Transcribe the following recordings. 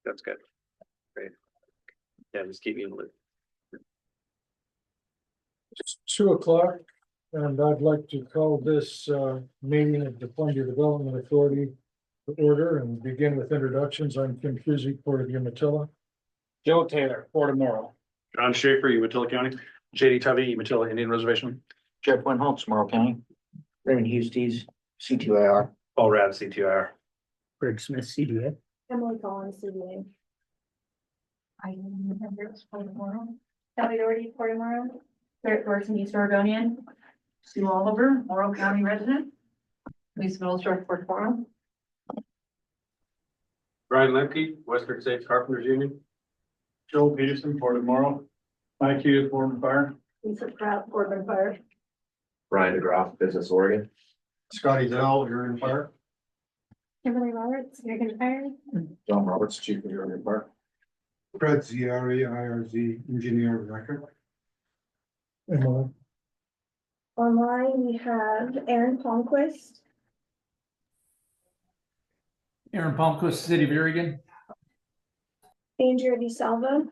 That's good. Great. Yeah, just keep me in the loop. It's 2:00, and I'd like to call this meeting of the Columbia Development Authority to order and begin with introductions. I'm Kim Kuzic, Port of Umatilla. Joe Taylor, Port of Morrow. John Schaefer, Umatilla County. JD Tubby, Umatilla Indian Reservation. Jeff Winholtz, Morrow County. Raymond Hustes, C2AR. Paul Rad, CTIR. Greg Smith, CDA. Emily Collins, CDA. I remember it's for tomorrow. Kelly Doherty, for tomorrow. Garrett Thorson, East Oregonian. Sue Oliver, Morrow County resident. Lisa Middlestroke, for tomorrow. Brian Lemke, Western States Carpenters Union. Joe Peterson, Port of Morrow. Mike Hughes, Port of Fire. Lisa Pratt, Portland Fire. Brian DeGroff, Business Oregon. Scotty Dell, you're in fire. Kimberly Roberts, American Fire. John Roberts, Chief of Oregon Park. Fred Ziari, IRZ Engineer of Record. Emily. Online, we have Aaron Palmquist, Aaron Palmquist, City of Oregon. Andrea DeSalvo,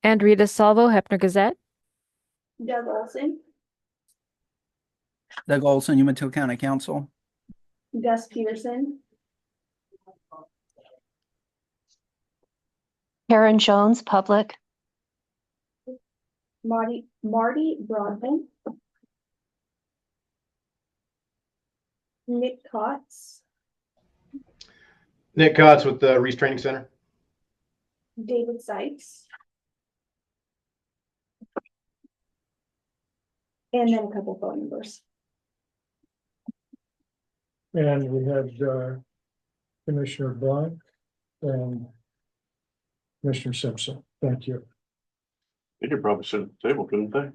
And Rita Salvo, Hefner Gazette. Doug Olson, Doug Olson, Umatilla County Council. Gus Peterson, Karen Jones, Public. Marty Broadbent, Nick Kotz, Nick Kotz with the Reese Training Center. David Sykes. And then a couple phone numbers. And we had Commissioner Blank and Commissioner Simpson. Thank you. They could probably sit at the table, couldn't they?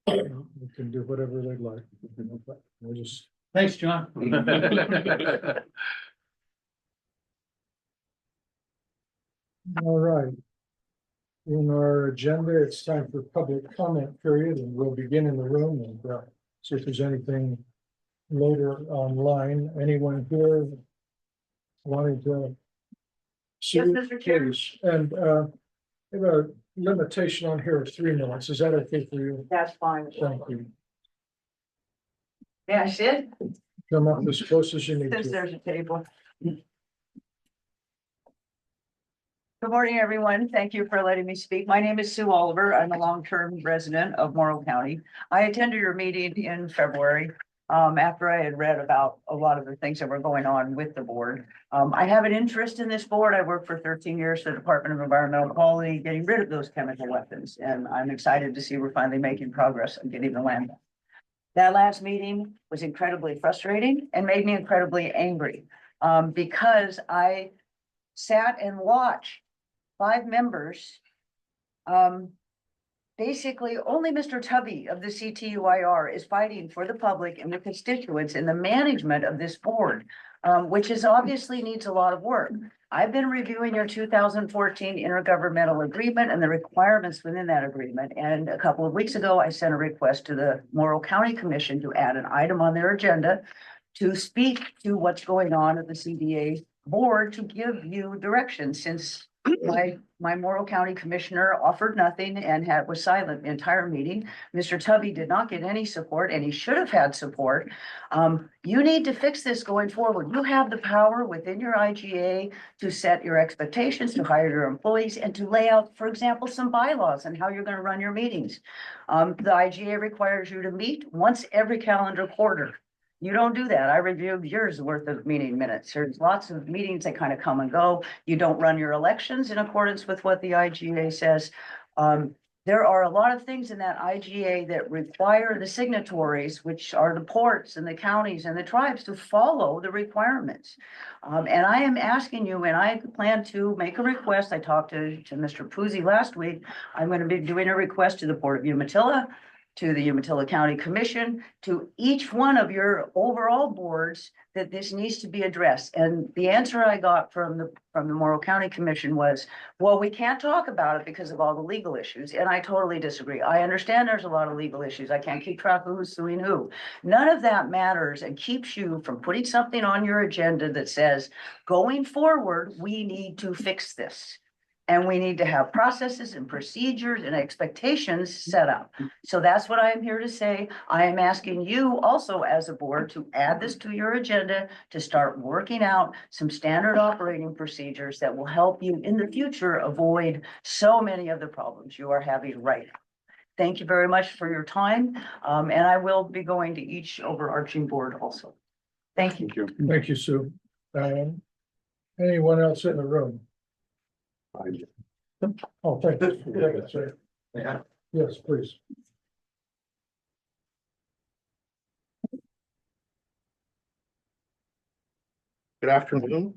We can do whatever they'd like. We'll just Thanks, John. All right. In our agenda, it's time for public comment period, and we'll begin in the room and see if there's anything later online. Anyone here wanting to? Yes, Mr. Chair. Please. And we have a limitation on here of 3 minutes. Is that okay for you? That's fine. Thank you. Yeah, I should, Come up as close as you need since to. there's a table. Good morning, everyone. Thank you for letting me speak. My name is Sue Oliver. I'm a long-term resident of Morrow County. I attended your meeting in February after I had read about a lot of the things that were going on with the board. I have an interest in this board. I worked for 13 years for the Department of Environmental Quality, getting rid of those chemical weapons. And I'm excited to see we're finally making progress on getting the land. That last meeting was incredibly frustrating and made me incredibly angry because I sat and watched 5 members. Basically, only Mr. Tubby of the CTUIR is fighting for the public and the constituents and the management of this board, which is obviously needs a lot of work. I've been reviewing your 2014 intergovernmental agreement and the requirements within that agreement. And a couple of weeks ago, I sent a request to the Morrow County Commission to add an item on their agenda to speak to what's going on at the CDA board to give you direction, since my Morrow County Commissioner offered nothing and was silent the entire meeting. Mr. Tubby did not get any support, and he should have had support. You need to fix this going forward. You have the power within your IGA to set your expectations, to hire your employees, and to lay out, for example, some bylaws on how you're going to run your meetings. The IGA requires you to meet once every calendar quarter. You don't do that. I reviewed years worth of meeting minutes. There's lots of meetings that kind of come and go. You don't run your elections in accordance with what the IGA says. There are a lot of things in that IGA that require the signatories, which are the ports and the counties and the tribes, to follow the requirements. And I am asking you, and I plan to make a request. I talked to Mr. Puzzi last week. I'm going to be doing a request to the Port of Umatilla, to the Umatilla County Commission, to each one of your overall boards, that this needs to be addressed. And the answer I got from the Morrow County Commission was, well, we can't talk about it because of all the legal issues. And I totally disagree. I understand there's a lot of legal issues. I can't keep track of who's suing who. None of that matters and keeps you from putting something on your agenda that says, going forward, we need to fix this. And we need to have processes and procedures and expectations set up. So that's what I am here to say. I am asking you also as a board to add this to your agenda, to start working out some standard operating procedures that will help you in the future avoid so many of the problems you are having right now. Thank you very much for your time. And I will be going to each overarching board also. Thank you. Thank you. Thank you, Sue. Anyone else in the room? Oh, thank you. Yeah. Yes, please. Good afternoon.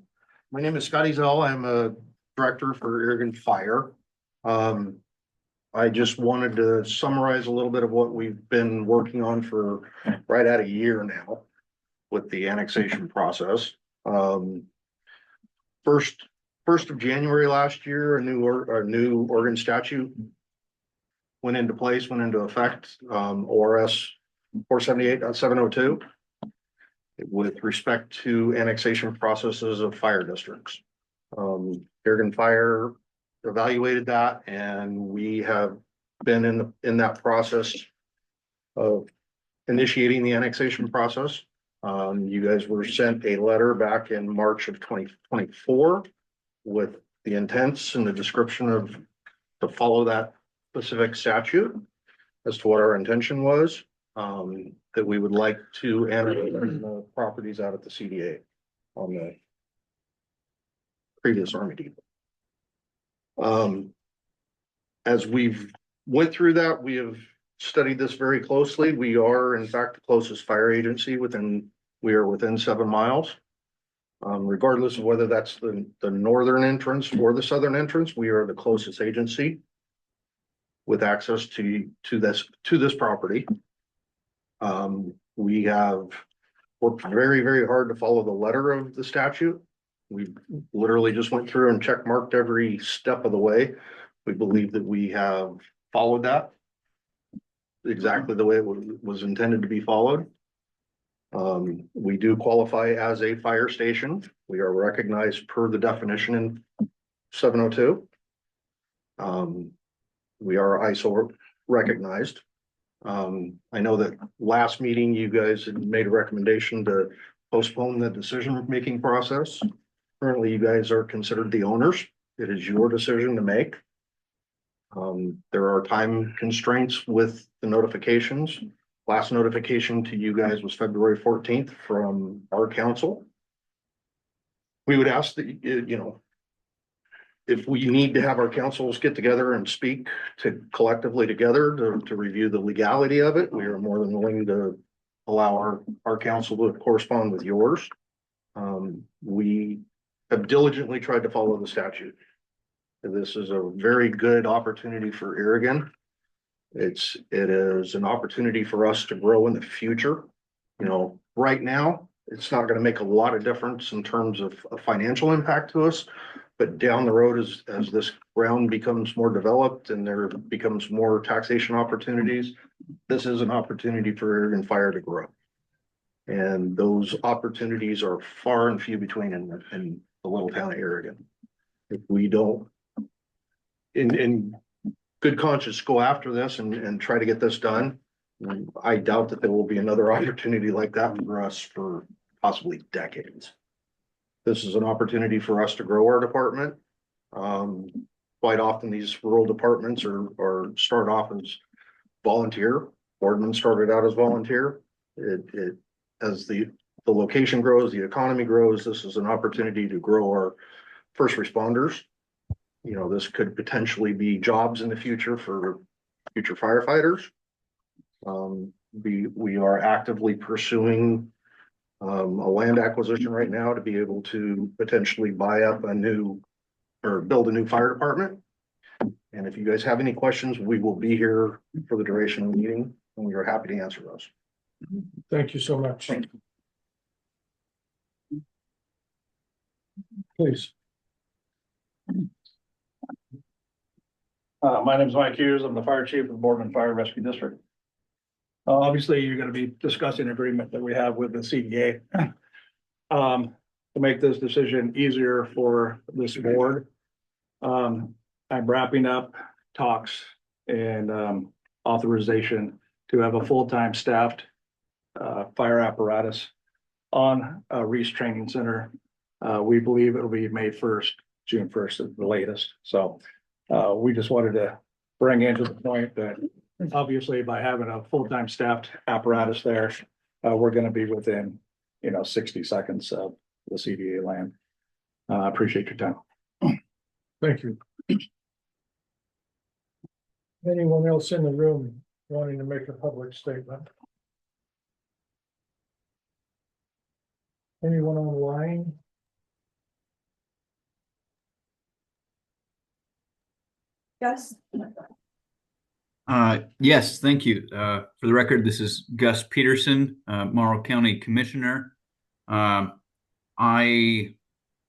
My name is Scotty Zell. I'm a director for Oregon Fire. I just wanted to summarize a little bit of what we've been working on for right at a year now with the annexation process. First of January last year, a new Oregon statute went into place, went into effect, ORS 478.702. With respect to annexation processes of fire districts. Oregon Fire evaluated that, and we have been in that process of initiating the annexation process. You guys were sent a letter back in March of 2024 with the intents and the description of to follow that specific statute as to what our intention was. That we would like to enter the properties out at the CDA on the previous Army Depot. As we've went through that, we have studied this very closely. We are in fact the closest fire agency we are within 7 miles. Regardless of whether that's the northern entrance or the southern entrance, we are the closest agency with access to this property. We have worked very, very hard to follow the letter of the statute. We literally just went through and check marked every step of the way. We believe that we have followed that exactly the way it was intended to be followed. We do qualify as a fire station. We are recognized per the definition in 702. We are ISO recognized. I know that last meeting, you guys had made a recommendation to postpone the decision-making process. Currently, you guys are considered the owners. It is your decision to make. There are time constraints with the notifications. Last notification to you guys was February 14th from our council. We would ask that, if we need to have our councils get together and speak collectively together to review the legality of it, we are more than willing to allow our council to correspond with yours. We have diligently tried to follow the statute. This is a very good opportunity for Oregon. It is an opportunity for us to grow in the future. Right now, it's not going to make a lot of difference in terms of a financial impact to us. But down the road, as this ground becomes more developed and there becomes more taxation opportunities, this is an opportunity for Oregon Fire to grow. And those opportunities are far and few between in the little town of Oregon. If we don't, in good conscience, go after this and try to get this done, I doubt that there will be another opportunity like that for us for possibly decades. This is an opportunity for us to grow our department. Quite often these rural departments are start off as volunteer. Boardman started out as volunteer. As the location grows, the economy grows, this is an opportunity to grow our first responders. This could potentially be jobs in the future for future firefighters. We are actively pursuing a land acquisition right now to be able to potentially buy up build a new fire department. And if you guys have any questions, we will be here for the duration of the meeting. and we are happy to answer those. Thank you so much. Thank Please. My name is Mike Hughes. I'm the fire chief of the Boardman Fire Rescue District. Obviously, you're gonna be discussing agreement that we have with the CDA. To make this decision easier for this board. I'm wrapping up talks and authorization to have a full-time staffed fire apparatus on Reese Training Center. We believe it'll be May 1st, June 1st at the latest. So we just wanted to bring into the point that obviously by having a full-time staffed apparatus there, we're gonna be within, 60 seconds of the CDA land. I appreciate your time. Thank you. Anyone else in the room wanting to make a public statement? Anyone online? Yes. Yes, thank you. For the record, this is Gus Peterson, Morrow County Commissioner. I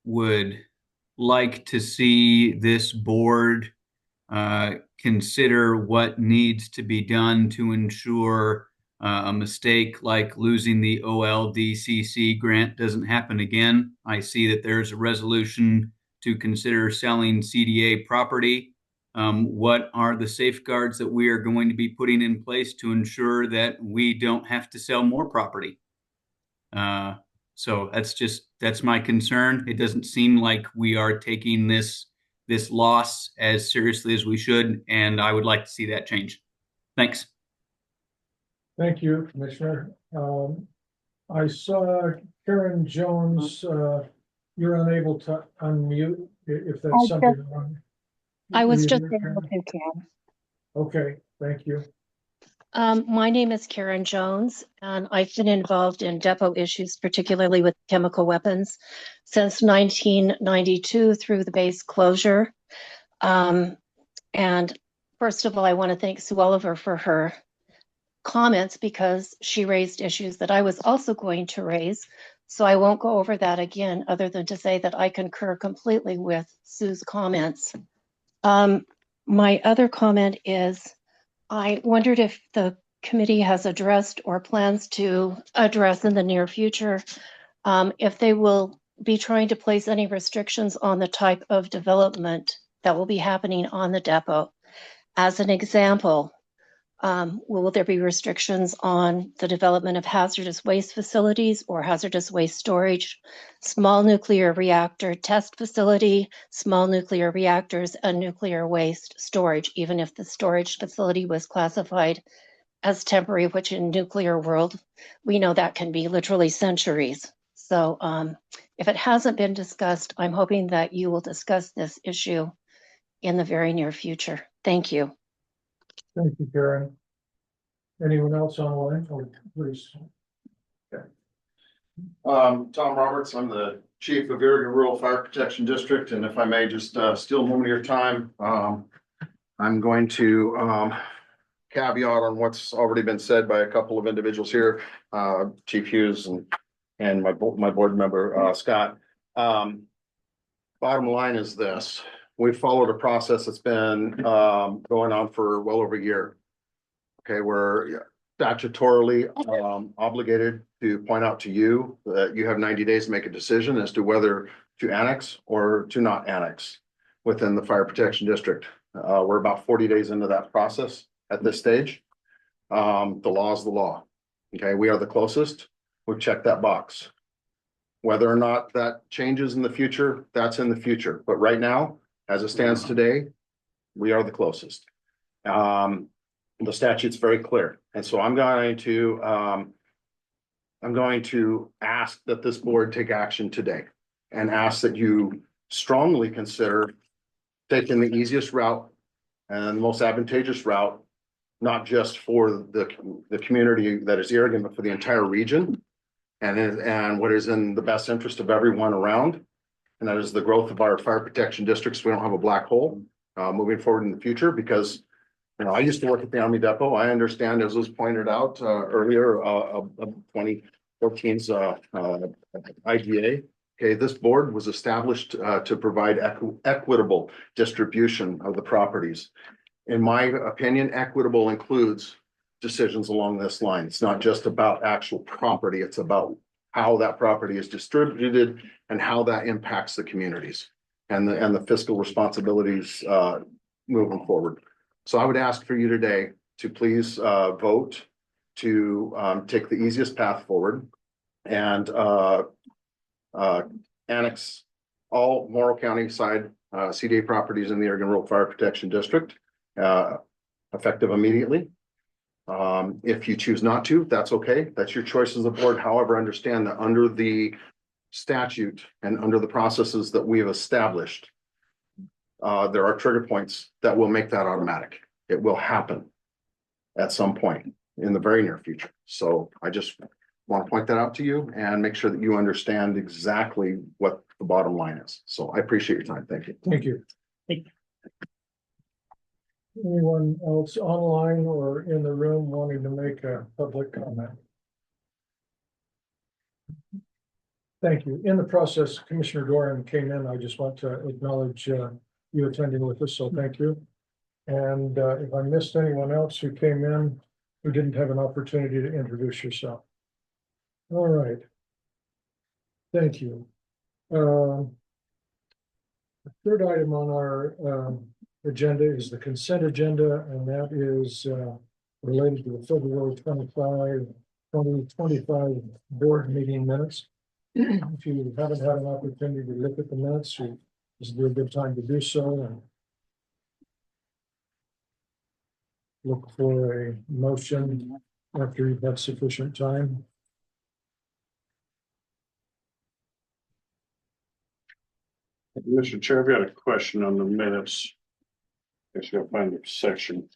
would like to see this board consider what needs to be done to ensure a mistake like losing the OLDCC grant doesn't happen again. I see that there's a resolution to consider selling CDA property. What are the safeguards that we are going to be putting in place to ensure that we don't have to sell more property? So that's my concern. It doesn't seem like we are taking this loss as seriously as we should, and I would like to see that change. Thanks. Thank you, Commissioner. I saw Karen Jones, you're unable to unmute if that's something wrong. I was You just there, able Karen? to, Cam. Okay, thank you. My name is Karen Jones, and I've been involved in depot issues, particularly with chemical weapons, since 1992 through the base closure. And first of all, I want to thank Sue Oliver for her comments because she raised issues that I was also going to raise. So I won't go over that again, other than to say that I concur completely with Sue's comments. My other comment is, I wondered if the committee has addressed or plans to address in the near future, if they will be trying to place any restrictions on the type of development that will be happening on the depot. As an example, will there be restrictions on the development of hazardous waste facilities or hazardous waste storage, small nuclear reactor test facility, small nuclear reactors, and nuclear waste storage, even if the storage facility was classified as temporary, which in nuclear world, we know that can be literally centuries. So if it hasn't been discussed, I'm hoping that you will discuss this issue in the very near future. Thank you. Thank you, Karen. Anyone else online? Oh, please. Tom Roberts, I'm the chief of Oregon Rural Fire Protection District, and if I may just steal a moment of your time, I'm going to caveat on what's already been said by a couple of individuals here, Chief Hughes and my board member Scott. Bottom line is this: we've followed a process that's been going on for well over a year. Okay, we're statutorily obligated to point out to you that you have 90 days to make a decision as to whether to annex or to not annex within the fire protection district. We're about 40 days into that process at this stage. The law is the law. Okay, we are the closest. We've checked that box. Whether or not that changes in the future, that's in the future. But right now, as it stands today, we are the closest. The statute's very clear. And so I'm going to ask that this board take action today and ask that you strongly consider taking the easiest route and the most advantageous route, not just for the community that is Oregon, but for the entire region and what is in the best interest of everyone around. And that is the growth of our fire protection districts. We don't have a black hole moving forward in the future, because You know, I used to work at the Army Depot. I understand, as was pointed out earlier, of 2014's IDA. Okay, this board was established to provide equitable distribution of the properties. In my opinion, equitable includes decisions along this line. It's not just about actual property, it's about how that property is distributed and how that impacts the communities and the fiscal responsibilities moving forward. So I would ask for you today to please vote to take the easiest path forward and annex all Morrow County side CDA properties in the Oregon Rural Fire Protection District effective immediately. If you choose not to, that's okay. That's your choice as a board. However, understand that under the statute and under the processes that we have established, there are trigger points that will make that automatic. It will happen at some point in the very near future. So I just want to point that out to you and make sure that you understand exactly what the bottom line is. So I appreciate your time. Thank you. Thank you. Anyone else online or in the room wanting to make a public comment? Thank you. In the process, Commissioner Doran came in. I just want to acknowledge you attending with us, so thank you. And if I missed anyone else who came in who didn't have an opportunity to introduce yourself. All right. Thank you. The third item on our agenda is the consent agenda, and that is related to the February 2025 board meeting minutes. If you haven't had an opportunity to look at the minutes, this would be a good time to do so and look for a motion after you've had sufficient time. Mr. Chair, I've got a question on the minutes. I guess I'll find the section.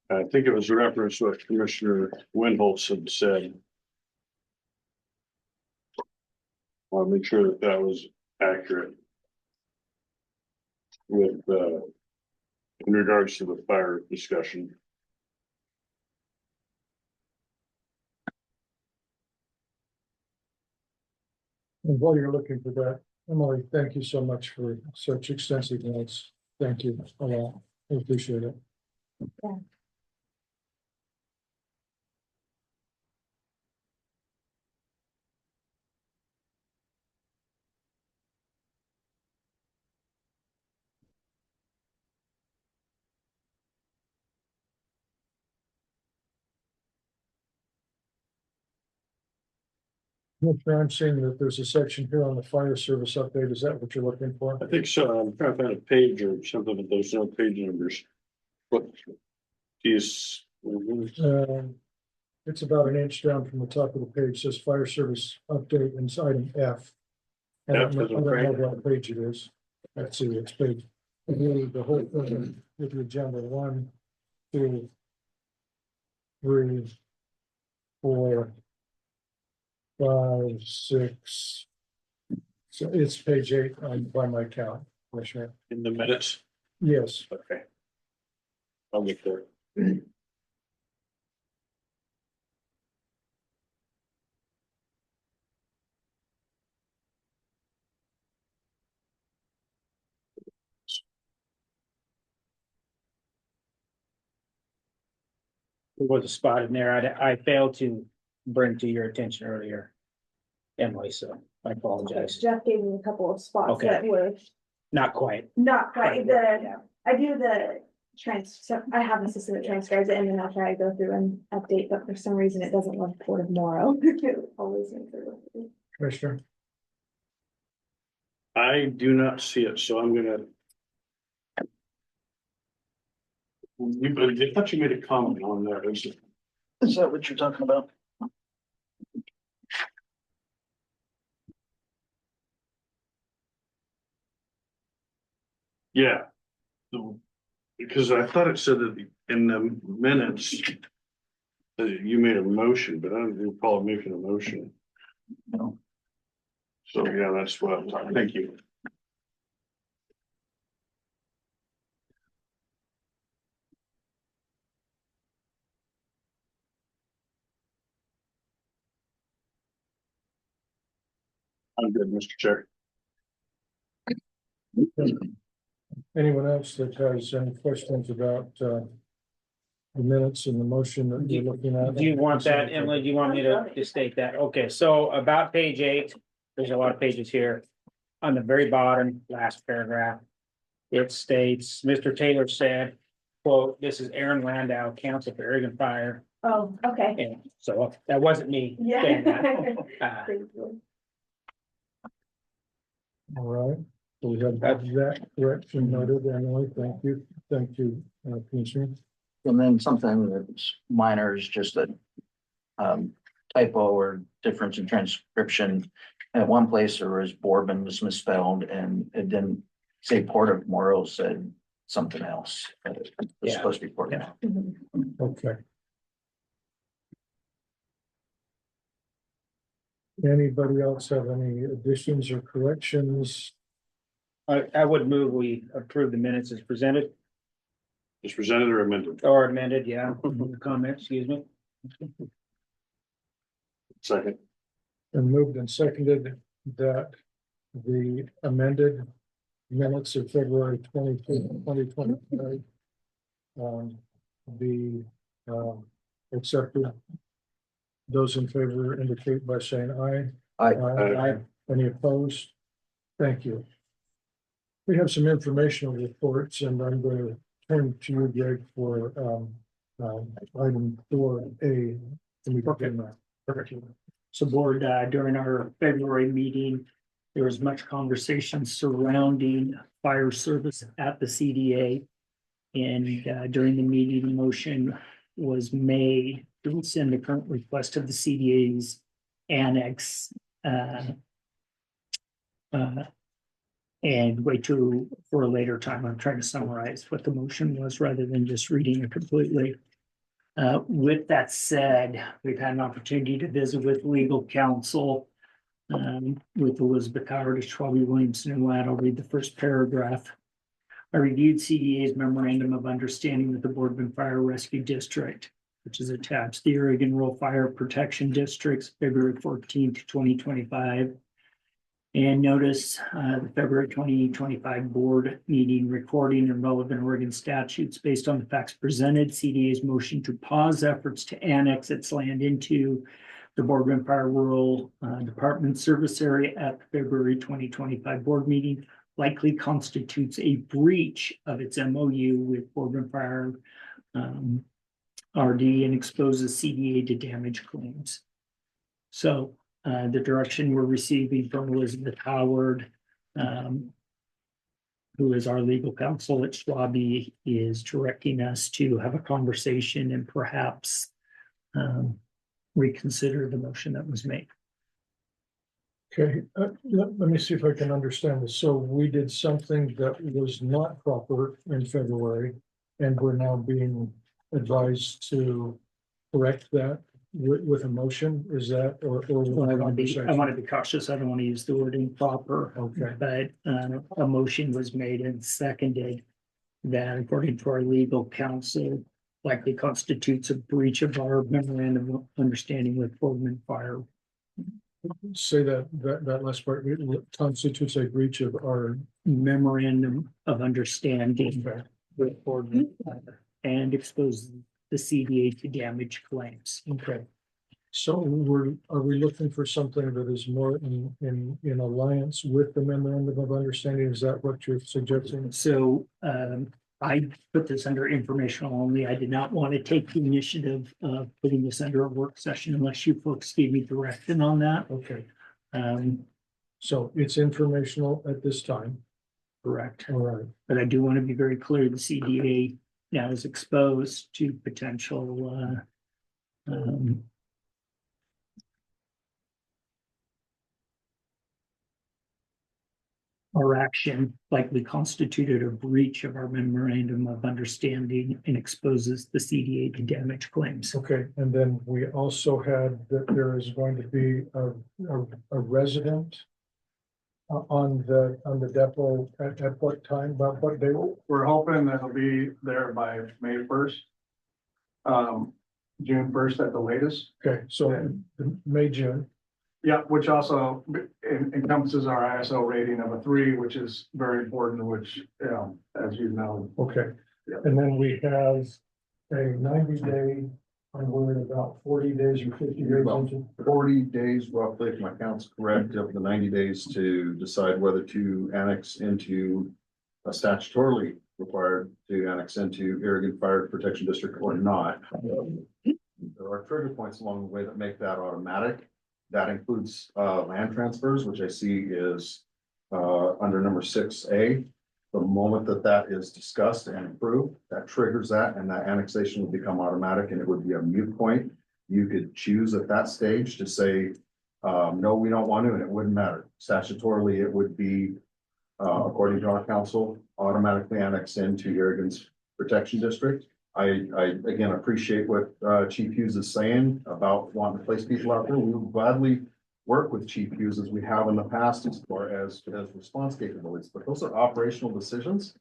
I think it was a reference to what Commissioner Windholz had said. I want to make sure that that was accurate with in regards to the fire discussion. And while you're looking for that, Emily, thank you so much for such extensive notes. Thank you a lot. I appreciate it. Yeah. I'm seeing that there's a section here on the fire service update. Is that what you're looking for? I think so. I'm trying to find a page or something, but there's no page numbers. What is? It's about an inch down from the top of the page. It says fire service update and it's item F. And I F don't as in know Frank? what page it is. Let's see, it's page. Really, the whole thing with the agenda 1, 2, 3, 4, 5, 6. So it's page 8 by my count, Commissioner. In the minutes? Yes. Okay. I'll get there. There was a spot in there I failed to bring to your attention earlier, Emily, so I apologize. Jeff gave me a couple of spots Okay. that were Not quite. not quite Yeah. I do the so I have an assistant that transcribes it and then I'll try to go through and update, but for some reason it doesn't look for tomorrow. It always makes it look. Commissioner. I do not see it, so I'm gonna. I thought you made a comment on that. Is that what you're talking about? Yeah. Because I thought it said that in the minutes that you made a motion, but I don't recall making a motion. No. So, yeah, that's what I'm talking. Thank you. I'm good, Mr. Chair. Anyone else that has any questions about, the minutes and the motion that you're looking at? Do you want that, Emily? Do you want me to state that? Okay, so about page 8, there's a lot of pages here. On the very bottom, last paragraph, it states, Mr. Taylor said, quote, "This is Aaron Landau, counsel for Oregon Fire." Oh, okay. And so that wasn't me Yeah. saying that. Thank you. All right, so we have that correction noted, Emily, thank you, Commissioner. And then something that's minor is just a typo or difference in transcription. At one place, there was Boardman was misspelled and it didn't say Port of Morrow, said something else. But it was Yeah. supposed to be Port of Yeah. Morrow. Okay. Anybody else have any additions or corrections? I would move we approve the minutes as presented Is presented or amended? or amended, yeah, comment, excuse me. Second. And moved and seconded that the amended minutes of February 2025 be accepted. Those in favor indicate by saying aye. Aye. Any opposed? Thank you. We have some informational reports and I'm going to turn to you, Greg, for item 4A. Can we begin that? Perfect. So board, during our February meeting, there was much conversation surrounding fire service at the CDA. And during the meeting, a motion was made to rescind the current request of the CDA's annex. And wait for a later time. I'm trying to summarize what the motion was rather than just reading it completely. With that said, we've had an opportunity to visit with legal counsel with Elizabeth Howard, Schwabe Williamson and Ladd. I'll read the first paragraph. I reviewed CDA's memorandum of understanding with the Boardman Fire Rescue District, which is attached to the Oregon Rural Fire Protection District's February 14th, 2025. And notice the February 2025 board meeting recording and relevant Oregon statutes based on the facts presented. CDA's motion to pause efforts to annex its land into the Boardman Fire Rural Department service area at the February 2025 board meeting likely constitutes a breach of its MOU with Boardman Fire RD and exposes CDA to damage claims. So the direction we're receiving from Elizabeth Howard, who is our legal counsel at Schwabe, is directing us to have a conversation and perhaps reconsider the motion that was made. Okay, let me see if I can understand this. So we did something that was not proper in February, and we're now being advised to correct that with a motion, is that, or? Well, I want to be cautious. I don't want to use the word improper. Okay. But a motion was made and seconded that according to our legal counsel likely constitutes a breach of our memorandum of understanding with Boardman Fire. Say that last part, it constitutes a breach of our memorandum of understanding with Boardman Fire and exposes the CDA to damage claims. Okay. So are we looking for something that is more in alliance with the memorandum of understanding? Is that what you're suggesting? So I put this under informational only. I did not want to take the initiative of putting this under a work session unless you folks gave me direction on that. Okay. So it's informational at this time. Correct. All right. But I do want to be very clear, the CDA now is exposed to potential our action likely constituted a breach of our memorandum of understanding and exposes the CDA to damage claims. Okay, and then we also had that there is going to be a resident on the depot at what time, about what day? We're hoping that it'll be there by May 1st. June 1st at the latest. Okay, so May, June. Yeah, which also encompasses our ISO rating of a 3, which is very important, which, you know, as you know. Okay, Yeah. and then we have a 90-day, I'm worried about 40 days or 50 days. About into- 40 days roughly, if my count's correct, up to 90 days to decide whether to annex into a statutorily required to annex into Irrigant Fire Protection District or not. There are trigger points along the way that make that automatic. That includes land transfers, which I see is under number 6A. The moment that that is discussed and approved, that triggers that, and that annexation will become automatic, and it would be a mute point. You could choose at that stage to say, no, we don't want to, and it wouldn't matter. Statutorily, it would be, according to our council, automatically annexed into Irrigant's Protection District. I again appreciate what Chief Hughes is saying about wanting to place people out there. We will gladly work with Chief Hughes as we have in the past as far as response capabilities, but those are operational decisions.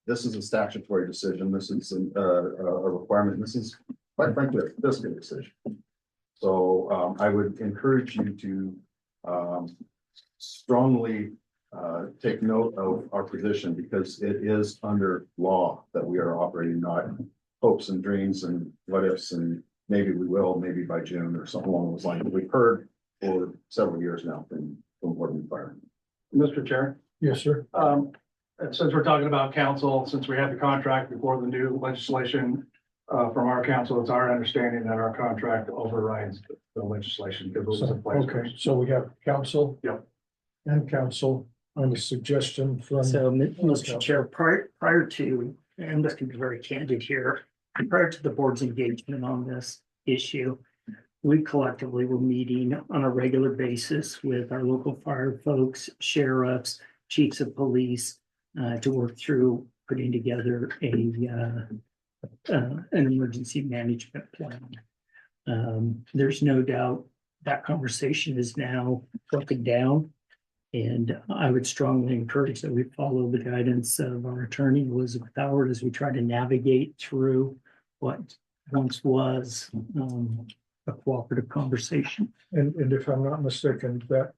This is a statutory decision. This is a requirement. This is quite frankly a fiscal decision. So I would encourage you to strongly take note of our position, because it is under law that we are operating, not hopes and dreams and what ifs and maybe we will, maybe by June or something along those lines. We've heard for several years now from Boardman Fire. Mr. Chair, Yes, sir. and since we're talking about council, since we had the contract before the new legislation from our council, it's our understanding that our contract overrides the legislation because it was in place. Okay, so we have council. Yep. And council on a suggestion from. So, Mr. Chair, prior to, and let's be very candid here, prior to the board's engagement on this issue, we collectively were meeting on a regular basis with our local fire folks, sheriffs, chiefs of police, to work through putting together an emergency management plan. There's no doubt that conversation is now broken down. And I would strongly encourage that we follow the guidance of our attorney, Elizabeth Howard, as we try to navigate through what once was a cooperative conversation. And if I'm not mistaken, that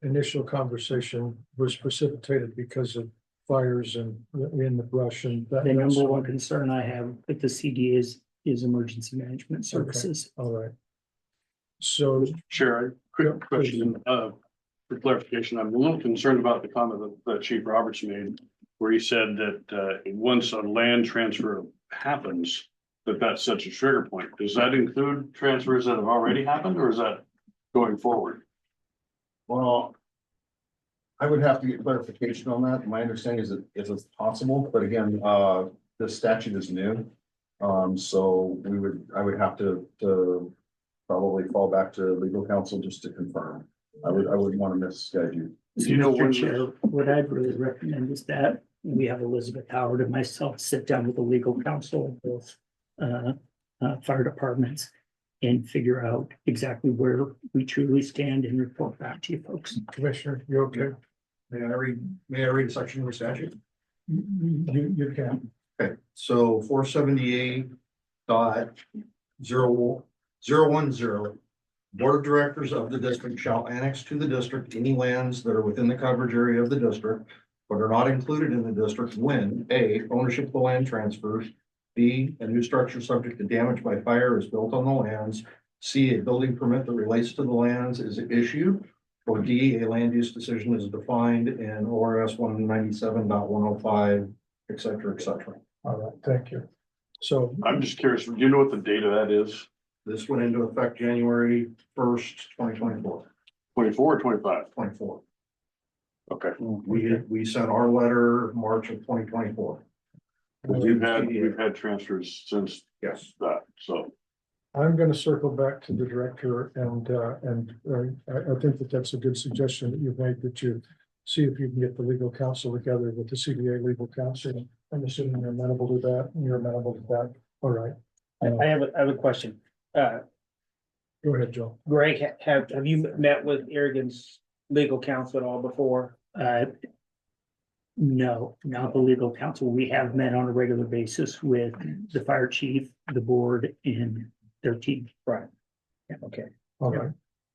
initial conversation was precipitated because of fires and in the brush and that. The number one concern I have with the CDA is emergency management services. All right. So. Chair, quick question, for clarification, I'm a little concerned about the comment that Chief Roberts made, where he said that once a land transfer happens, that's such a trigger point. Does that include transfers that have already happened, or is that going forward? Well, I would have to get clarification on that. My understanding is that it's possible, but again, the statute is new. So I would have to probably fall back to legal counsel just to confirm. I wouldn't want to misguide you. Do you know Mr. when? Chair, what I'd really recommend is that we have Elizabeth Howard and myself sit down with the legal counsel of both fire departments and figure out exactly where we truly stand and report back to you folks. Commissioner, you okay? May I read a section of the statute? You can. Okay, so 478.010. Board of Directors of the district shall annex to the district any lands that are within the coverage area of the district, but are not included in the district when A, ownership of the land transfers, B, a new structure subject to damage by fire is built on the lands, C, a building permit that relates to the lands is issued, or D, a land use decision is defined in ORS 197.105, et cetera, et cetera. All right, thank you. So I'm just curious, do you know what the date of that is? This went into effect January 1st, 2024. 24 or 25? 24. Okay. We sent our letter March of 2024. We've had transfers since Yes. that, so. I'm going to circle back to the director and I think that that's a good suggestion that you've made, that you see if you can get the legal counsel together with the CDA legal counsel. I'm assuming you're amenable to that and you're amenable to that. All right. I have a question. Go ahead, Joe. Greg, have you met with Irrigant's legal counsel at all before? No, not the legal counsel. We have met on a regular basis with the fire chief, the board, and their team. Right. Yeah, okay. All right.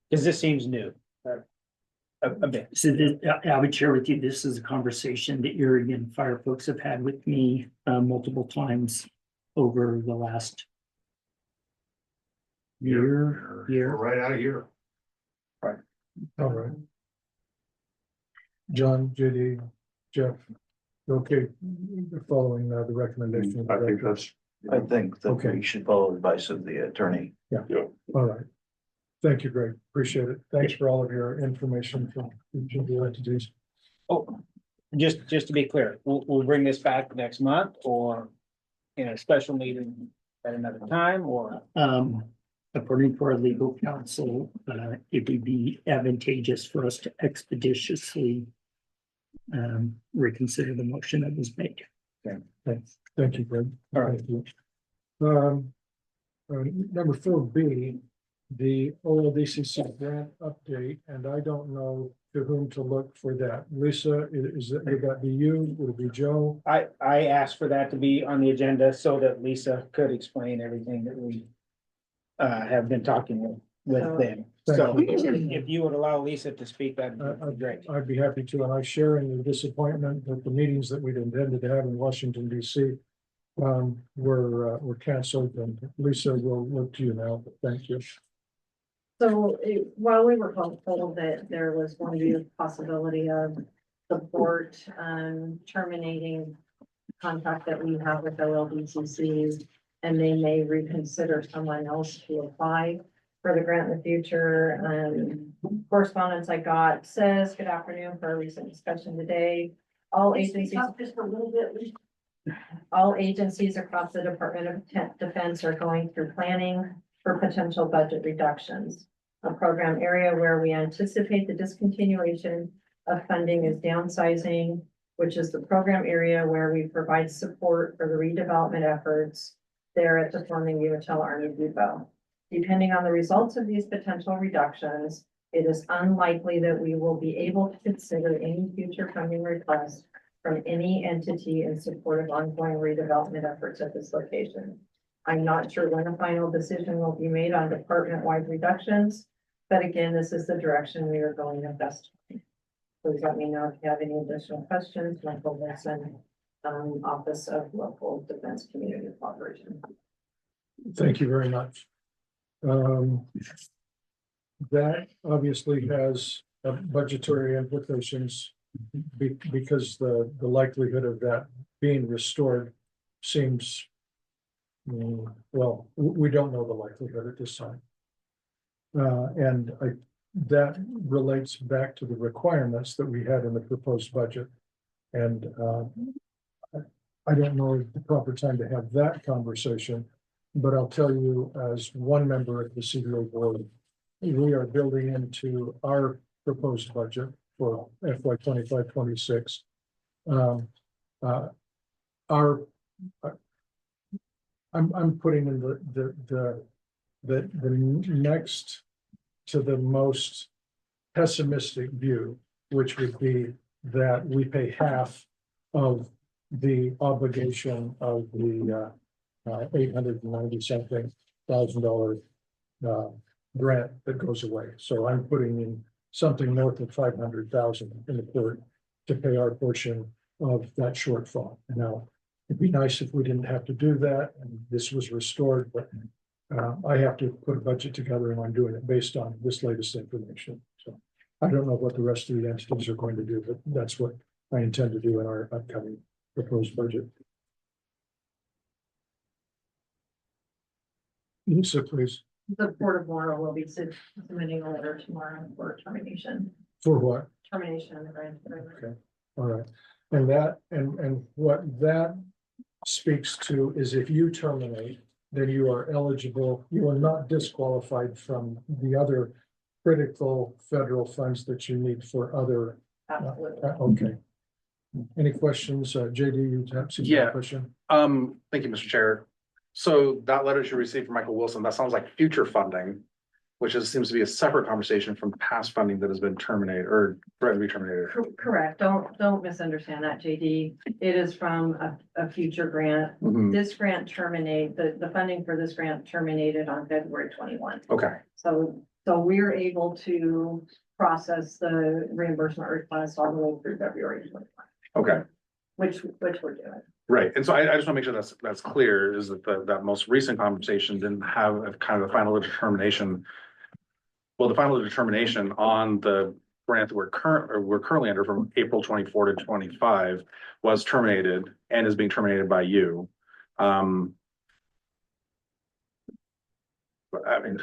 Because this seems new. a bit. So this, I would share with you, this is a conversation that Erie and fire folks have had with me multiple times over the last year. We're right out of here. All right. John, JD, Jeff, okay, following the recommendation. of the I think director. that's, I think that Okay. we should follow the advice of the attorney. All right. Thank you, Greg. Appreciate it. Thanks for all of your information from each of the entities. Oh, just to be clear, we'll bring this back next month or in a special meeting at another time or? According to our legal counsel, it would be advantageous for us to expeditiously reconsider the motion that was made. Thanks. Thank you, Greg. All right. Thank you. Number 4B, the OLDCC grant update, and I don't know to whom to look for that. Lisa, would that be you? Would it be Joe? I asked for that to be on the agenda so that Lisa could explain everything that we have been talking with them. So Thank if you would allow Lisa to speak, that'd be great. I'd be happy to, and I share in the disappointment that the meetings that we'd intended to have in Washington DC were canceled, and Lisa will look to you now, but thank you. So while we were hopeful that there was going to be a possibility of support terminating contract that we have with OLDCC, and they may reconsider someone else to apply for the grant in the future. Correspondence I got says, good afternoon, for a recent discussion today. All agencies. Just a little bit. All agencies across the Department of Defense are going through planning for potential budget reductions. A program area where we anticipate the discontinuation of funding is downsizing, which is the program area where we provide support for the redevelopment efforts there at the former Umatilla Army Depot. Depending on the results of these potential reductions, it is unlikely that we will be able to consider any future funding requests from any entity in support of ongoing redevelopment efforts at this location. I'm not sure when a final decision will be made on department-wide reductions, but again, this is the direction we are going at best. Please let me know if you have any additional questions. Michael Wilson, Office of Local Defense Community Cooperation. Thank you very much. That obviously has budgetary implications because the likelihood of that being restored seems, well, we don't know the likelihood at this time. That relates back to the requirements that we had in the proposed budget. And I don't know the proper time to have that conversation, but I'll tell you as one member of the CDA board, we are building into our proposed budget for FY 25-26. I'm putting in the next to the most pessimistic view, which would be that we pay half of the obligation of the $890-something thousand grant that goes away. So I'm putting in something north of 500,000 in the court to pay our portion of that shortfall. Now, it'd be nice if we didn't have to do that and this was restored, but I have to put a budget together and I'm doing it based on this latest information. So I don't know what the rest of the entities are going to do, but that's what I intend to do in our upcoming proposed budget. Lisa, please. The Port of Laurel will be submitting a letter tomorrow for termination. For what? Termination of the grant. Okay, all right. And that, and what that speaks to is if you terminate, then you are eligible, you are not disqualified from the other critical federal funds that you need for other. Absolutely. Okay. Any questions? JD, you have some question? Thank you, Mr. Chair. So that letter you received from Michael Wilson, that sounds like future funding, which seems to be a separate conversation from past funding that has been terminated or threatened to be terminated. Correct. Don't misunderstand that, JD. It is from a future grant. This grant the funding for this grant terminated on February 21. Okay. So we're able to process the reimbursement request all the way through February 25, Okay, which we're doing. right. And so I just want to make sure that's clear, is that that most recent conversation didn't have a kind of a final determination. Well, the final determination on the grant that we're currently under from April 24 to 25 was terminated and is being terminated by you. But I mean,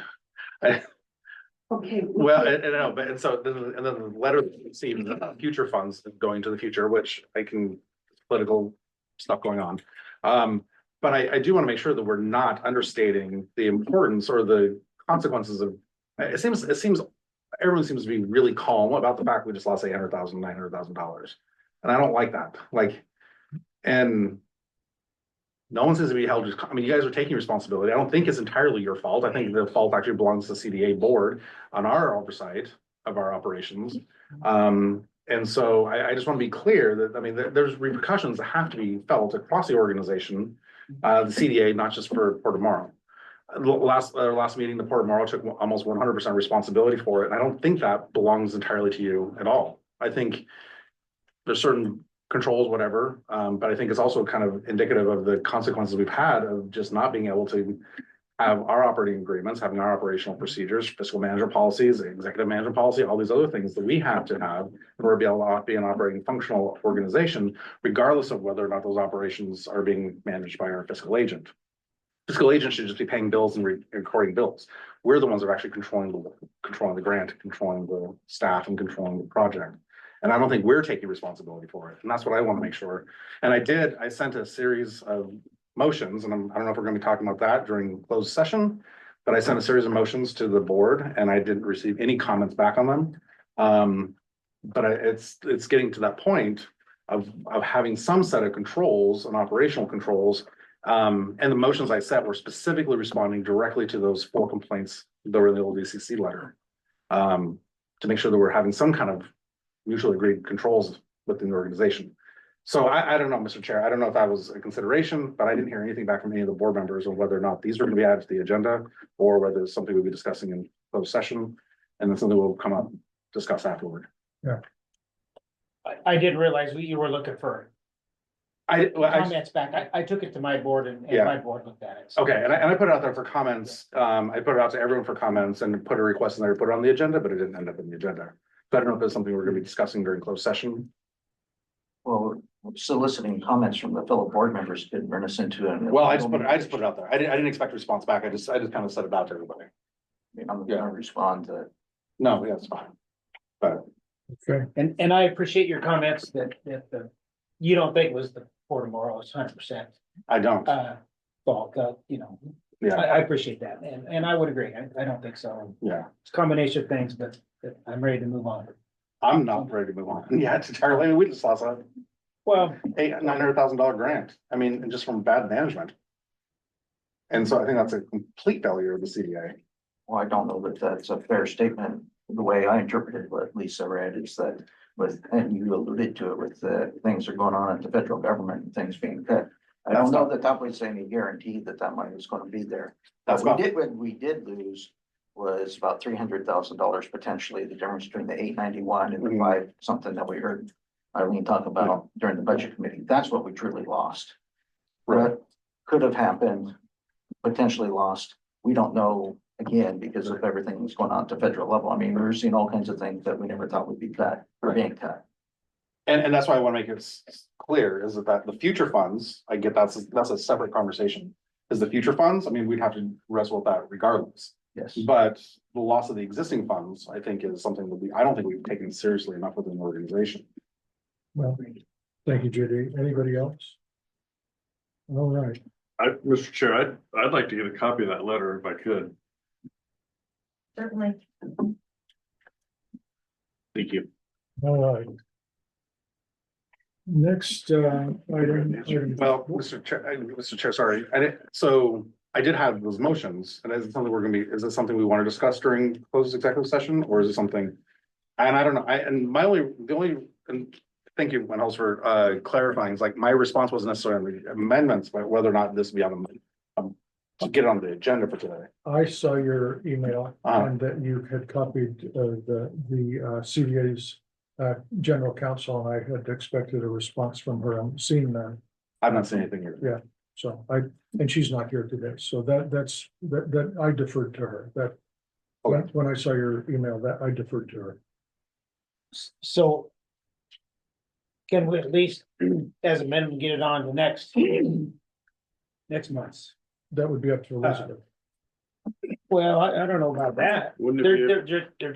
Okay. well, I know, but and so and then the letter that we received, future funds going to the future, which I can, political stuff going on. But I do want to make sure that we're not understating the importance or the consequences of. It seems everyone seems to be really calm about the fact we just lost $800,000, $900,000, and I don't like that. Like, and no one seems to be held. I mean, you guys are taking responsibility. I don't think it's entirely your fault. I think the fault actually belongs to the CDA board on our oversight of our operations. And so I just want to be clear that, I mean, there's repercussions that have to be felt across the organization, the CDA, not just for tomorrow. Last meeting, the Port of Morrow took almost 100% responsibility for it. And I don't think that belongs entirely to you at all. I think there's certain controls, whatever, but I think it's also kind of indicative of the consequences we've had of just not being able to have our operating agreements, having our operational procedures, fiscal management policies, executive management policy, all these other things that we have to have in order to be able to be an operating functional organization, regardless of whether or not those operations are being managed by our fiscal agent. Fiscal agent should just be paying bills and recording bills. We're the ones that are actually controlling the grant, controlling the staff, and controlling the project. And I don't think we're taking responsibility for it. And that's what I want to make sure. And I sent a series of motions, and I don't know if we're going to be talking about that during closed session, but I sent a series of motions to the board and I didn't receive any comments back on them. But it's getting to that point of having some set of controls and operational controls. And the motions I set were specifically responding directly to those 4 complaints that were in the old DCC letter, to make sure that we're having some kind of mutually agreed controls within the organization. So I don't know, Mr. Chair, I don't know if that was a consideration, but I didn't hear anything back from any of the board members on whether or not these were going to be added to the agenda or whether it's something we'll be discussing in closed session and then something will come up, discuss afterward. Yeah. I didn't realize you were looking for Well, comments back. I took it to my board and Yeah. my board looked at it. So- okay, and I put it out there for comments. I put it out to everyone for comments and put a request in there to put it on the agenda, but it didn't end up in the agenda. So I don't know if it's something we're going to be discussing during closed session. Well, soliciting comments from the fellow board members could run us into it. Well, I just put it out there. I didn't expect a response back. I just kind of set it out to everybody. I'm gonna respond to. No, yeah, it's fine. But Okay, And I appreciate your comments that you don't think was the Port of Morrow, it's 100% I don't. fault, Yeah, I appreciate that, and I would agree, I don't think so. yeah. It's a combination of things, but I'm ready to move on. I'm not ready to move on. Yeah, it's entirely. I mean, we just lost a Well, $900,000 grant. I mean, just from bad management. And so I think that's a complete failure of the CDA. Well, I don't know that that's a fair statement. The way I interpreted what Lisa read is that and you alluded to it with things are going on at the federal government and things being cut. I don't know that that was any guarantee that that money was going to be there. What we did lose was about $300,000 potentially, the difference between the 891 and the 5 something that we heard Eileen talk about during the budget committee. That's what we truly lost. What could have happened, potentially lost, we don't know, again, because of everything that's going on at the federal level. I mean, we're seeing all kinds of things that we never thought would be cut or being cut. And that's why I want to make it clear is that the future funds, I get that's a separate conversation. Is the future funds, I mean, we'd have to wrestle with that regardless. Yes. But the loss of the existing funds, I think, is something that I don't think we've taken seriously enough within the organization. well, thank you, Judy. Anybody else? All right, Mr. Chair, I'd like to get a copy of that letter if I could. Certainly. Thank you. all right. Next, item. Well, Mr. Chair, sorry, so I did have those motions, and is it something is it something we want to discuss during closed executive session, or is it something? And I don't know, and thank you, Wenhels, for clarifying, it's like my response wasn't necessarily amendments, but whether or not this be on to get on the agenda for today. I saw your email Uh-huh. and that you had copied the CDA's general counsel, and I had expected a response from her. I'm seeing that. I've not seen anything here. Yeah. So and she's not here today, so that I deferred to her, that when I saw your email, that I deferred to her. So can we at least, as a minimum, get it on the next month's? That would be up to Elizabeth. Well, I don't know about that. Wouldn't it be? They're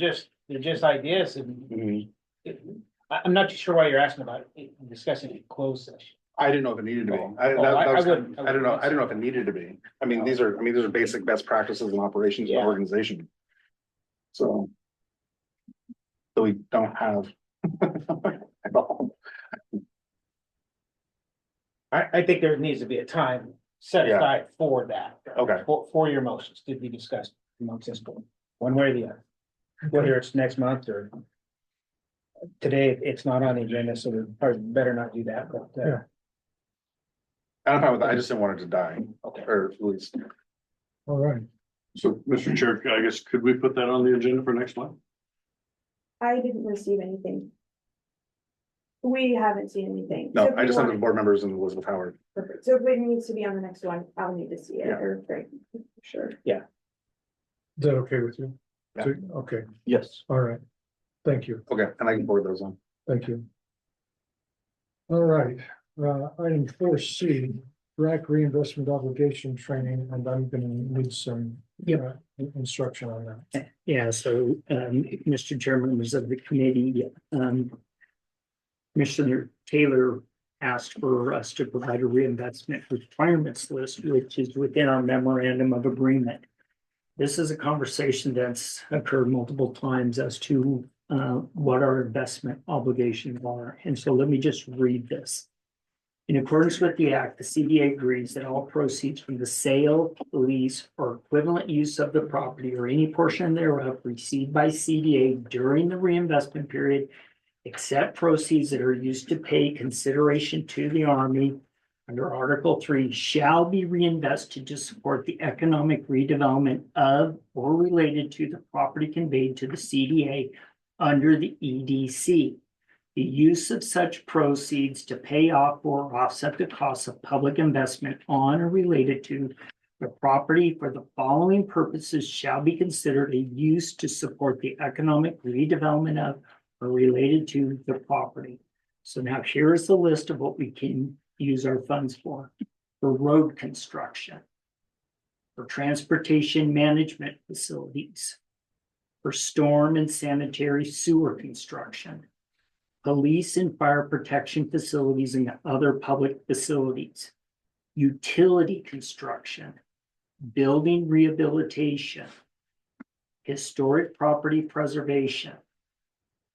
just ideas and Mhm. I'm not too sure why you're asking about it, discussing it in closed session. I didn't know if it needed to be. Oh, I I don't wouldn't- know, I don't know if it needed to be. I mean, these are basic best practices and operations of Yeah. the organization. So. So we don't have. at all. I think there needs to be a time set Yeah. aside for that. Okay. For your motions to be discussed amongst this board, one way or the other, whether it's next month or. Today, it's not on the agenda, so we probably better not do that, but, Yeah. I'm fine with that. I just didn't want it to die, okay. or at least. All right. So, Mr. Chair, I guess, could we put that on the agenda for next month? I didn't receive anything. We haven't seen anything. No, So if I we just sent it to want- the board members and Elizabeth Howard. Perfect. So if it needs to be on the next one, I'll need to see it Yeah. or great, sure. Is that okay with you? Yeah. So- Okay, Yes. all right. Thank you. Okay, and I can forward those on. Thank you. All right, item 4C, RAC reinvestment obligation training, and I'm gonna need some instruction on that. Yeah, so, Mr. Chairman, members of the committee, Commissioner Taylor asked for us to provide a reinvestment requirements list, which is within our memorandum of agreement. This is a conversation that's occurred multiple times as to what our investment obligations are. And so let me just read this. In accordance with the act, the CDA agrees that all proceeds from the sale, lease, or equivalent use of the property or any portion thereof received by CDA during the reinvestment period, except proceeds that are used to pay consideration to the Army under Article 3, shall be reinvested to support the economic redevelopment of or related to the property conveyed to the CDA under the EDC. The use of such proceeds to pay off or offset the costs of public investment on or related to the property for the following purposes shall be considered a use to support the economic redevelopment of or related to the property. So now here is the list of what we can use our funds for road construction, for transportation management facilities, for storm and sanitary sewer construction, police and fire protection facilities and other public facilities, utility construction, building rehabilitation, historic property preservation,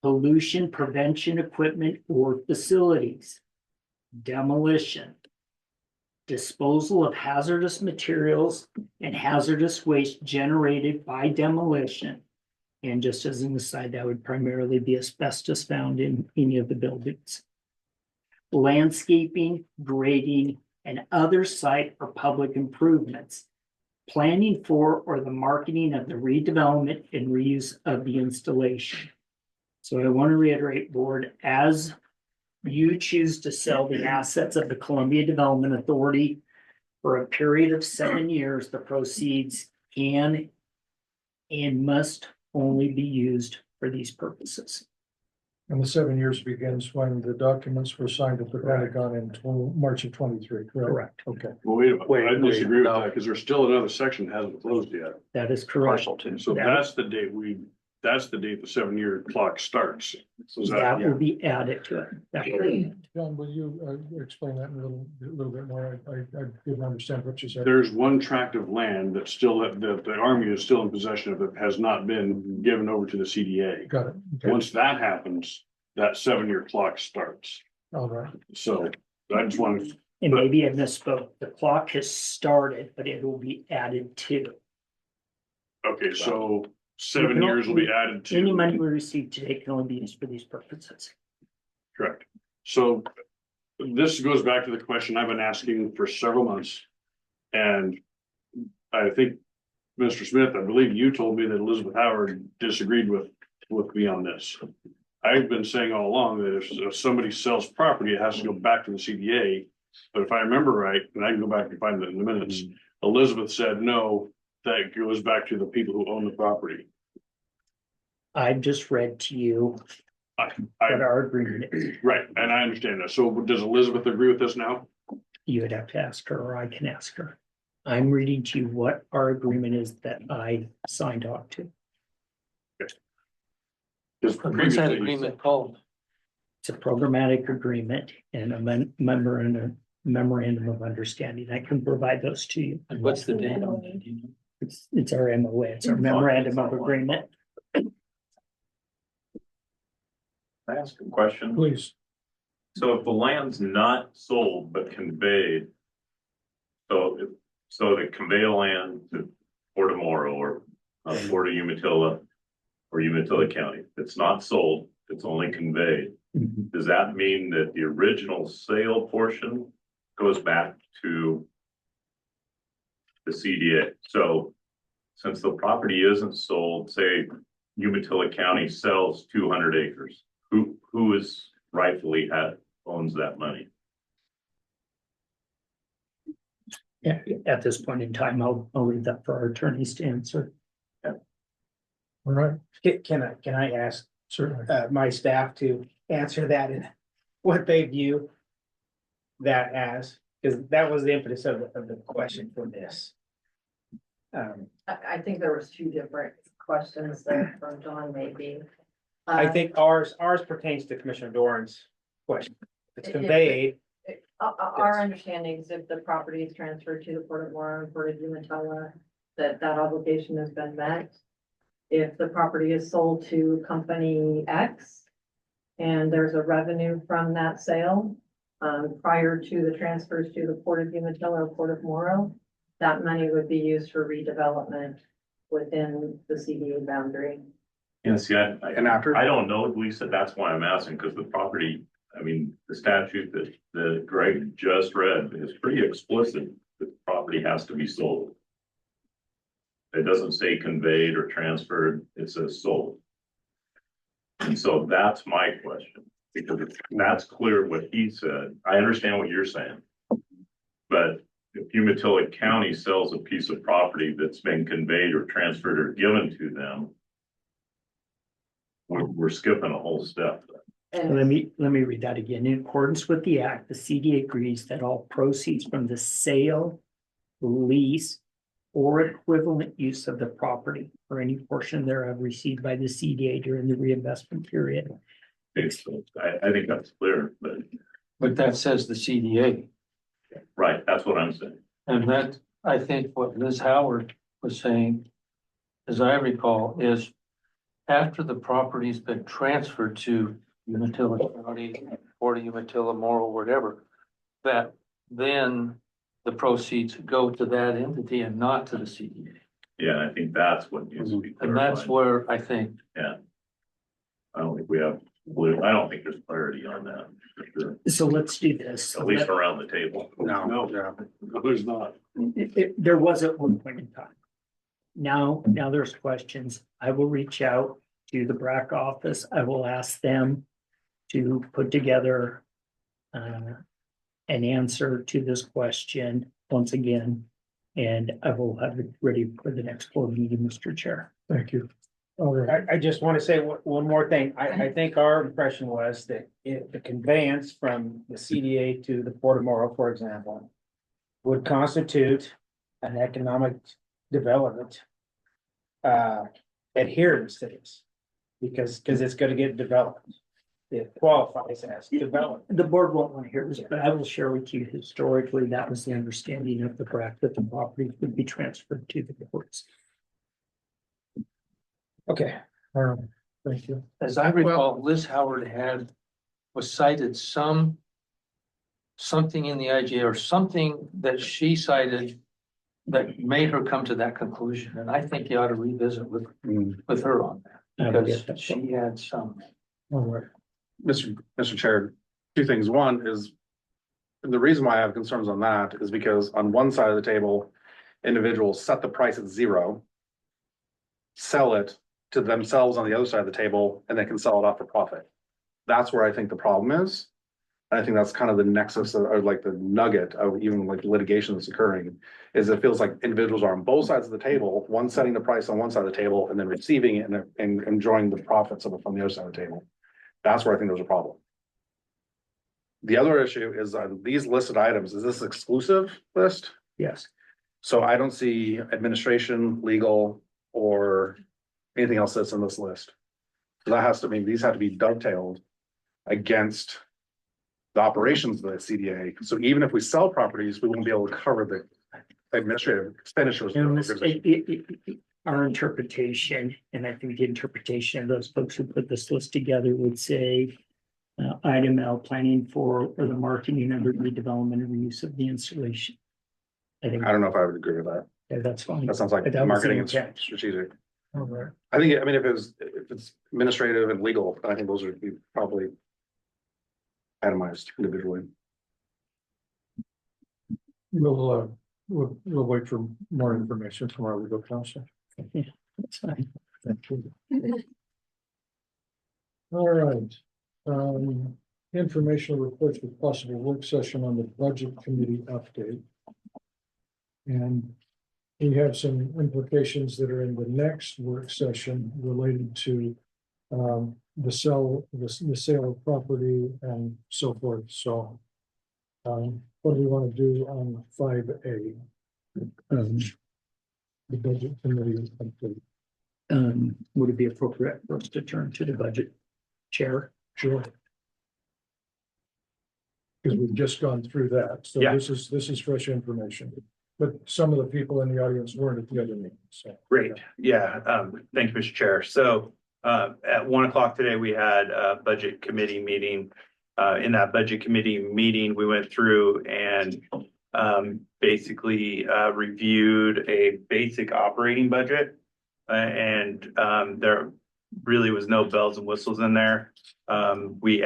pollution prevention equipment or facilities, demolition, disposal of hazardous materials and hazardous waste generated by demolition. And just as an aside, that would primarily be asbestos found in any of the buildings. Landscaping, grading, and other site or public improvements. Planning for or the marketing of the redevelopment and reuse of the installation. So I want to reiterate, board, as you choose to sell the assets of the Columbia Development Authority for a period of 7 years, the proceeds can and must only be used for these purposes. And the 7 years begins when the documents were signed at the Pentagon in March of 23, correct? Correct. Okay. Well, wait a minute, Wait, I disagree with no. that, because there's still another section that hasn't closed yet. That is correct. Parcel two. So that's the date that's the date the 7-year clock starts. So is That that, will be added to it. That will- John, will you explain that a little bit more? I didn't understand what you said. there's one tract of land that's still, that the Army is still in possession of, it has not been given over to the CDA. Got it. Okay. Once that happens, that 7-year clock starts. All right. So I just wanted, And maybe I misspoke. The clock has started, but it will be added to. okay, so 7 years will be added to. Any money we receive today can only be used for these purposes. Correct. So this goes back to the question I've been asking for several months. And I think, Mr. Smith, I believe you told me that Elizabeth Howard disagreed with me on this. I've been saying all along that if somebody sells property, it has to go back to the CDA. But if I remember right, and I can go back and find it in the minutes, Elizabeth said, no, that goes back to the people who own the property. I've just read to you what I, our agreement is. right, and I understand that. So does Elizabeth agree with this now? You would have to ask her, or I can ask her. I'm reading to you what our agreement is that I signed off to. Because What's that previously, agreement called? It's a programmatic agreement and a memorandum of understanding. I can provide those to you. And what's the date on that? Do you know? It's our MOA, it's our memorandum of agreement. I ask a question? Please. So if the land's not sold but conveyed, so to convey a land to Port Morrow or Port of Umatilla or Umatilla County, it's not sold, it's only conveyed. Mhm. Does that mean that the original sale portion goes back to the CDA? So since the property isn't sold, say Umatilla County sells 200 acres, who is rightfully owns that money? Yeah, at this point in time, I'll leave that for our attorneys to answer. All right, Can I ask certainly. my staff to answer that and what they view that as? Because that was the impetus of the question for this. I think there was two different questions there from John, maybe. I think ours pertains to Commissioner Doran's question. If it's conveyed, Our understanding is if the property is transferred to the Port of Morrow and Port of Umatilla, that obligation has been met. If the property is sold to company X and there's a revenue from that sale, prior to the transfers to the Port of Umatilla or Port of Morrow, that money would be used for redevelopment within the CDA boundary. And see, And after? I don't know, Lisa, that's why I'm asking, because the property, I mean, the statute that Greg just read is pretty explicit that the property has to be sold. It doesn't say conveyed or transferred, it says sold. And so that's my question, because that's clear what he said. I understand what you're saying. But if Umatilla County sells a piece of property that's been conveyed or transferred or given to them, we're skipping a whole step. Let me read that again. In accordance with the act, the CDA agrees that all proceeds from the sale, lease, or equivalent use of the property or any portion thereof received by the CDA during the reinvestment period. So I think that's clear, But that says the CDA. right, that's what I'm saying. And that, I think what Liz Howard was saying, as I recall, is after the property's been transferred to Umatilla County, or to Umatilla, Morrow, whatever, that then the proceeds go to that entity and not to the CDA. Yeah, and I think that's what needs to be And that's clarified. where I think, Yeah. I don't think we have, I don't think there's clarity on that, for sure. So let's do this. At least around the table. No, there's not. There was at one point in time. Now there's questions. I will reach out to the BRAC office. I will ask them to put together an answer to this question once again. And I will have it ready for the next board meeting, Mr. Chair. Thank you. All right, I just want to say one more thing. I think our impression was that if the conveyance from the CDA to the Port of Morrow, for example, would constitute an economic development adherence to this, because it's going to get developed. It qualifies as development. The board won't want to hear this, but I will share with you historically, that was the understanding of the BRAC, that the property would be transferred to the courts. Okay. all right, thank you. as I recall, Liz Howard was cited something in the IGA or something that she cited that made her come to that conclusion. And I think you ought to revisit with her on that, I will get that. because she had some. All right, Mr. Chair, two things. One is, the reason why I have concerns on that is because on one side of the table, individuals set the price at zero, sell it to themselves on the other side of the table, and they can sell it off for profit. That's where I think the problem is. And I think that's kind of the nexus or like the nugget of even like litigation that's occurring, is it feels like individuals are on both sides of the table, one setting the price on one side of the table and then receiving it and enjoying the profits of it from the other side of the table. That's where I think there's a problem. The other issue is these listed items, is this exclusive list? Yes. So I don't see administration, legal, or anything else that's in this list. So that has to mean these have to be dovetailed against the operations of the CDA. So even if we sell properties, we won't be able to cover the administrative expenditures. And our interpretation, and I think the interpretation of those folks who put this list together would say, item L, planning for or the marketing and redevelopment and use of the installation. I think I don't know if I would agree with that. that's fine. That sounds like That was the marketing and intent. strategic. All right. I think, I mean, if it's administrative and legal, I think those would be probably itemized individually. We'll wait for more information from our legal counsel. Yeah, that's fine. Thank you. All right. Informational reports with possible work session on the budget committee update. And we have some implications that are in the next work session related to the sale of property and so forth. So what do we want to do on 5A? The budget committee update. Would it be appropriate for us to turn to the budget chair? Sure. Because we've just gone through that. So Yeah. this is fresh information. But some of the people in the audience weren't at the other meeting. So Great. Yeah. Thank you, Mr. Chair. So at 1 o'clock today, we had a budget committee meeting. In that budget committee meeting, we went through and basically reviewed a basic operating budget. And there really was no bells and whistles in there. We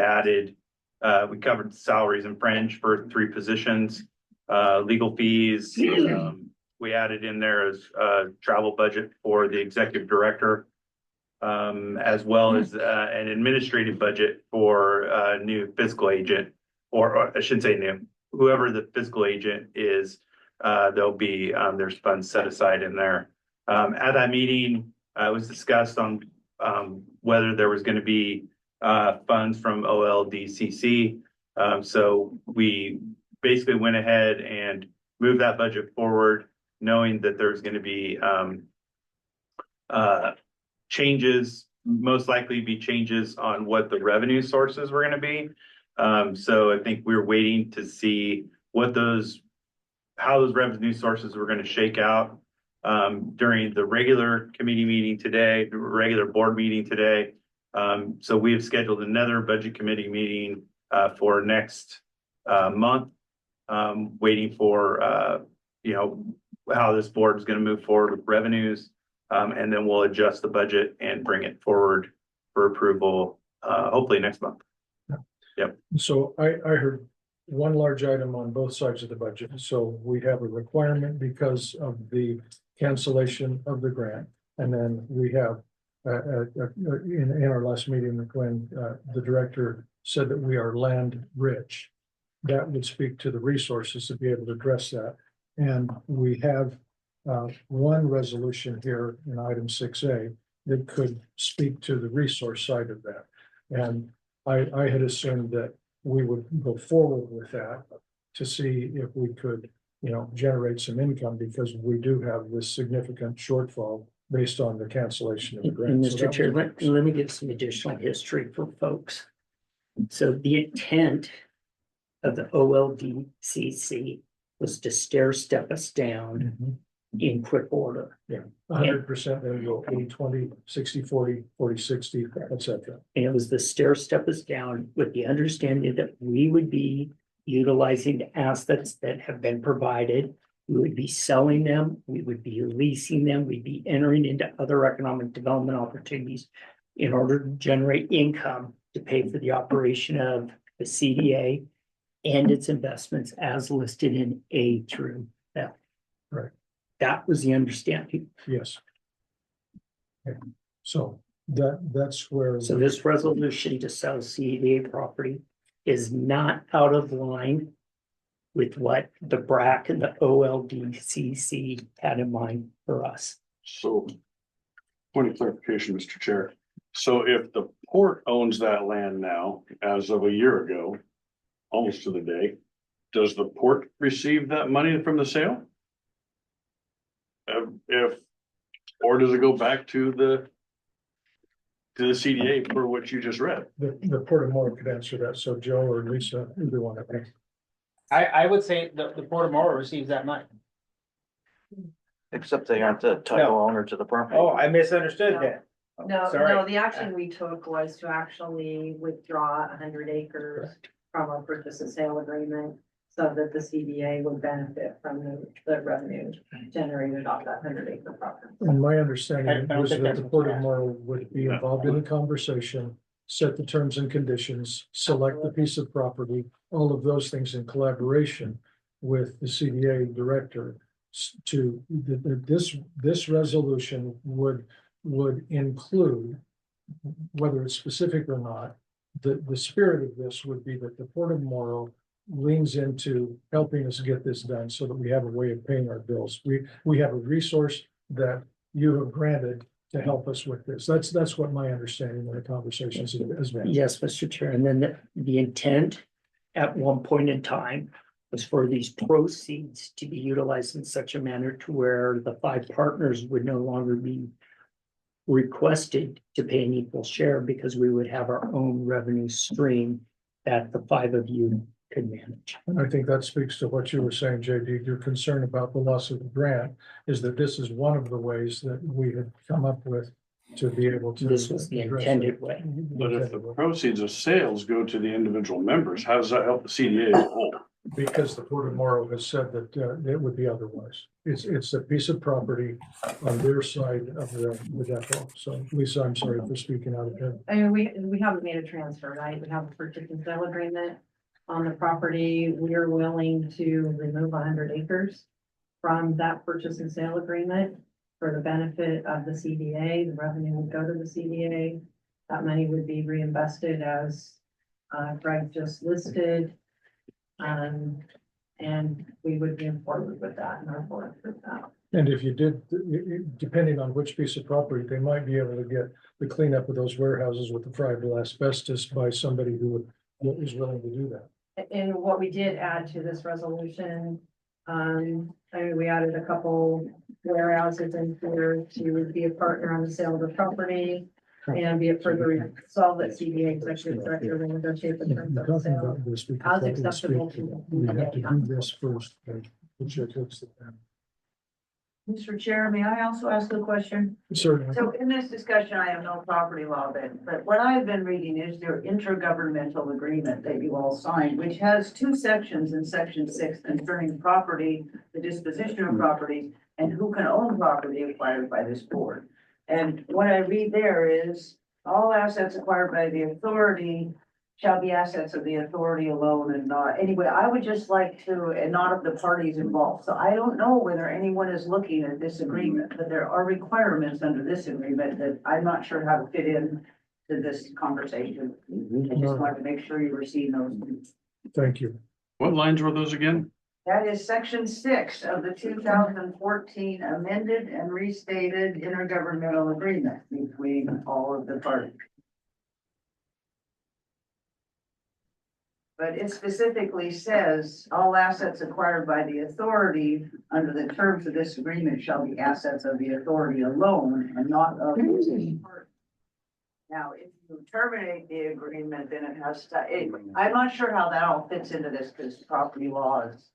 covered salaries and fringe for 3 positions, legal fees. We added in there as a travel budget for the executive director, as well as an administrative budget for a new fiscal agent, or I shouldn't say new, whoever the fiscal agent is, there'll be, there's funds set aside in there. At that meeting, it was discussed on whether there was going to be funds from OLDCC. So we basically went ahead and moved that budget forward, knowing that there's going to be changes, most likely be changes on what the revenue sources were going to be. So I think we're waiting to see how those revenue sources were going to shake out during the regular committee meeting today, the regular board meeting today. So we have scheduled another budget committee meeting for next month, waiting for how this board is going to move forward with revenues, and then we'll adjust the budget and bring it forward for approval, hopefully next month. Yep. So I heard one large item on both sides of the budget. So we have a requirement because of the cancellation of the grant. And then we have in our last meeting, when the director said that we are land rich, that would speak to the resources to be able to address that. And we have one resolution here in item 6A that could speak to the resource side of that. And I had assumed that we would go forward with that to see if we could, generate some income, because we do have this significant shortfall based on the cancellation of the grant. And So Mr. that Chair, was- let me give some additional history for folks. So the intent of the OLDCC was to stair step us down in quick order. Yeah, 100%, then you go 80-20, 60-40, 40-60, etc. And it was the stair step us down with the understanding that we would be utilizing the assets that have been provided. We would be selling them, we would be leasing them, we'd be entering into other economic development opportunities in order to generate income to pay for the operation of the CDA and its investments as listed in A through F. Right. That was the understanding. Yes. Okay, so that's where. So this resolution to sell CDA property is not out of line with what the BRAC and the OLDCC had in mind for us. So, point of clarification, Mr. Chair. So if the port owns that land now, as of a year ago, almost to the day, does the port receive that money from the sale? Or does it go back to the CDA for what you just read? The Port of Morrow could answer that, so Joe or Lisa, either one of them. I would say the Port of Morrow receives that money. Except they aren't the title owner to the property. Oh, I misunderstood that. No, Sorry. no, the action we took was to actually withdraw 100 acres from our purchase and sale agreement so that the CDA would benefit from the revenue generated off that 100-acre property. And my understanding I don't was think that that's the what Port you of asked. Morrow would be involved in the conversation, set the terms and conditions, select the piece of property, all of those things in collaboration with the CDA director this resolution would include, whether it's specific or not, the spirit of this would be that the Port of Morrow leans into helping us get this done so that we have a way of paying our bills. We have a resource that you have granted to help us with this. That's what my understanding of the conversations has been. Yes, Mr. Chair, and then the intent at one point in time was for these proceeds to be utilized in such a manner to where the 5 partners would no longer be requested to pay an equal share because we would have our own revenue stream that the 5 of you could manage. And I think that speaks to what you were saying, JD. Your concern about the loss of the grant is that this is one of the ways that we had come up with to be able to. This was the address intended it. way. But if the proceeds of sales go to the individual members, how does that help the CDA as a whole? Because the Port of Morrow has said that it would be otherwise. It's a piece of property on their side of the depot. So Lisa, I'm sorry for speaking out of turn. I mean, we haven't made a transfer, right? We have a purchase and sale agreement on the property. We are willing to remove 100 acres from that purchase and sale agreement for the benefit of the CDA. The revenue would go to the CDA. That money would be reinvested as Greg just listed. And we would move forward with that and our board with that. And if you did, depending on which piece of property, they might be able to get the cleanup of those warehouses with the friable asbestos by somebody who is willing to do that. And what we did add to this resolution, I mean, we added a couple warehouses in here to be a partner on the sale of the property. And be it further resolved that CDA executive director will negotiate the terms of the Talking sale about this, we as could acceptable speak to we have to do the. this first. Which it takes the time. Mr. Chair, may I also ask a question? Certainly. So in this discussion, I have no property law then, but what I've been reading is their intergovernmental agreement that you all signed, which has 2 sections in section 6 concerning property, the disposition of property, and who can own property acquired by this board. And what I read there is all assets acquired by the authority shall be assets of the authority alone and not, anyway, I would just like to, and not of the parties involved. So I don't know whether anyone is looking at this agreement, but there are requirements under this agreement that I'm not sure how to fit in to this conversation. I just wanted to make sure you were seeing those. Thank you. What lines were those again? That is section 6 of the 2014 amended and restated intergovernmental agreement between all of the parties. But it specifically says all assets acquired by the authority under the terms of this agreement shall be assets of the authority alone and not of the party. Now, if you terminate the agreement, then it has to, I'm not sure how that all fits into this because property law is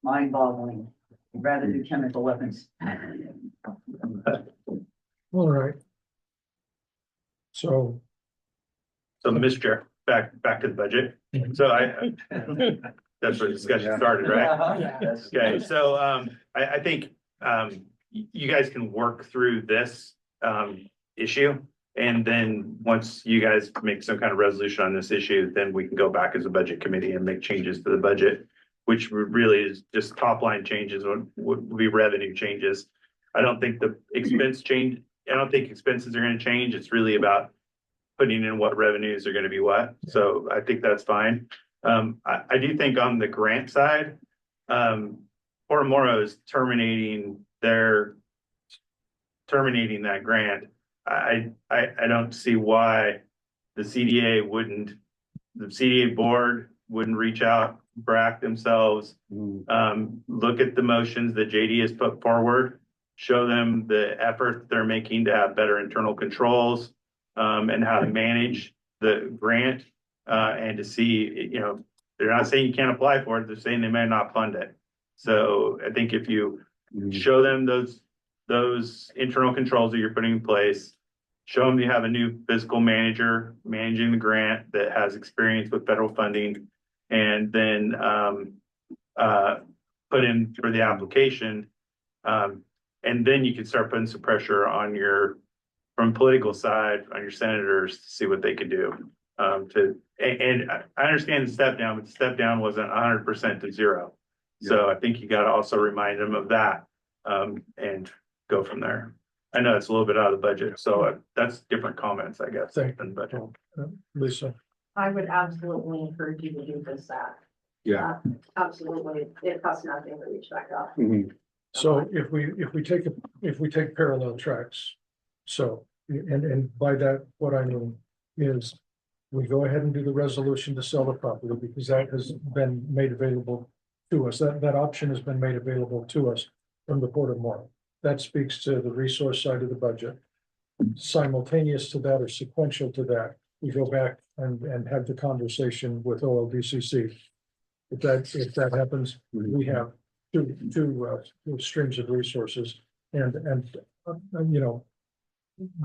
mind-boggling. I'd rather do chemical weapons. All right. So. So, Mr. Chair, back to the budget. So that's where the discussion started, right? Okay, so I think you guys can work through this issue. And then once you guys make some kind of resolution on this issue, then we can go back as a budget committee and make changes to the budget. which really is just top line changes would be revenue changes. I don't think the expense change, I don't think expenses are gonna change. It's really about putting in what revenues are gonna be what. So I think that's fine. I do think on the grant side, Port Moro is terminating that grant. I don't see why the CDA board wouldn't reach out, BRAC themselves, look at the motions that JD has put forward, show them the effort they're making to have better internal controls, and how to manage the grant, and to see, they're not saying you can't apply for it, they're saying they may not fund it. So I think if you show them those internal controls that you're putting in place, show them you have a new fiscal manager managing the grant that has experience with federal funding, and then put in for the application. And then you can start putting some pressure on from political side, on your senators to see what they could do. And I understand the step down, but the step down wasn't 100% to zero. So I think you got to also remind them of that, and go from there. I know it's a little bit out of the budget, so that's different comments, I guess, than budget. Lisa. I would absolutely encourage you to do this, that. Yeah. Absolutely. It costs nothing to reach back out. So if we take parallel tracks, so, and by that, what I mean is we go ahead and do the resolution to sell the property because that has been made available to us. That option has been made available to us from the Port of Moro. That speaks to the resource side of the budget. Simultaneous to that or sequential to that, we go back and have the conversation with OLDCC. If that happens, we have two streams of resources, and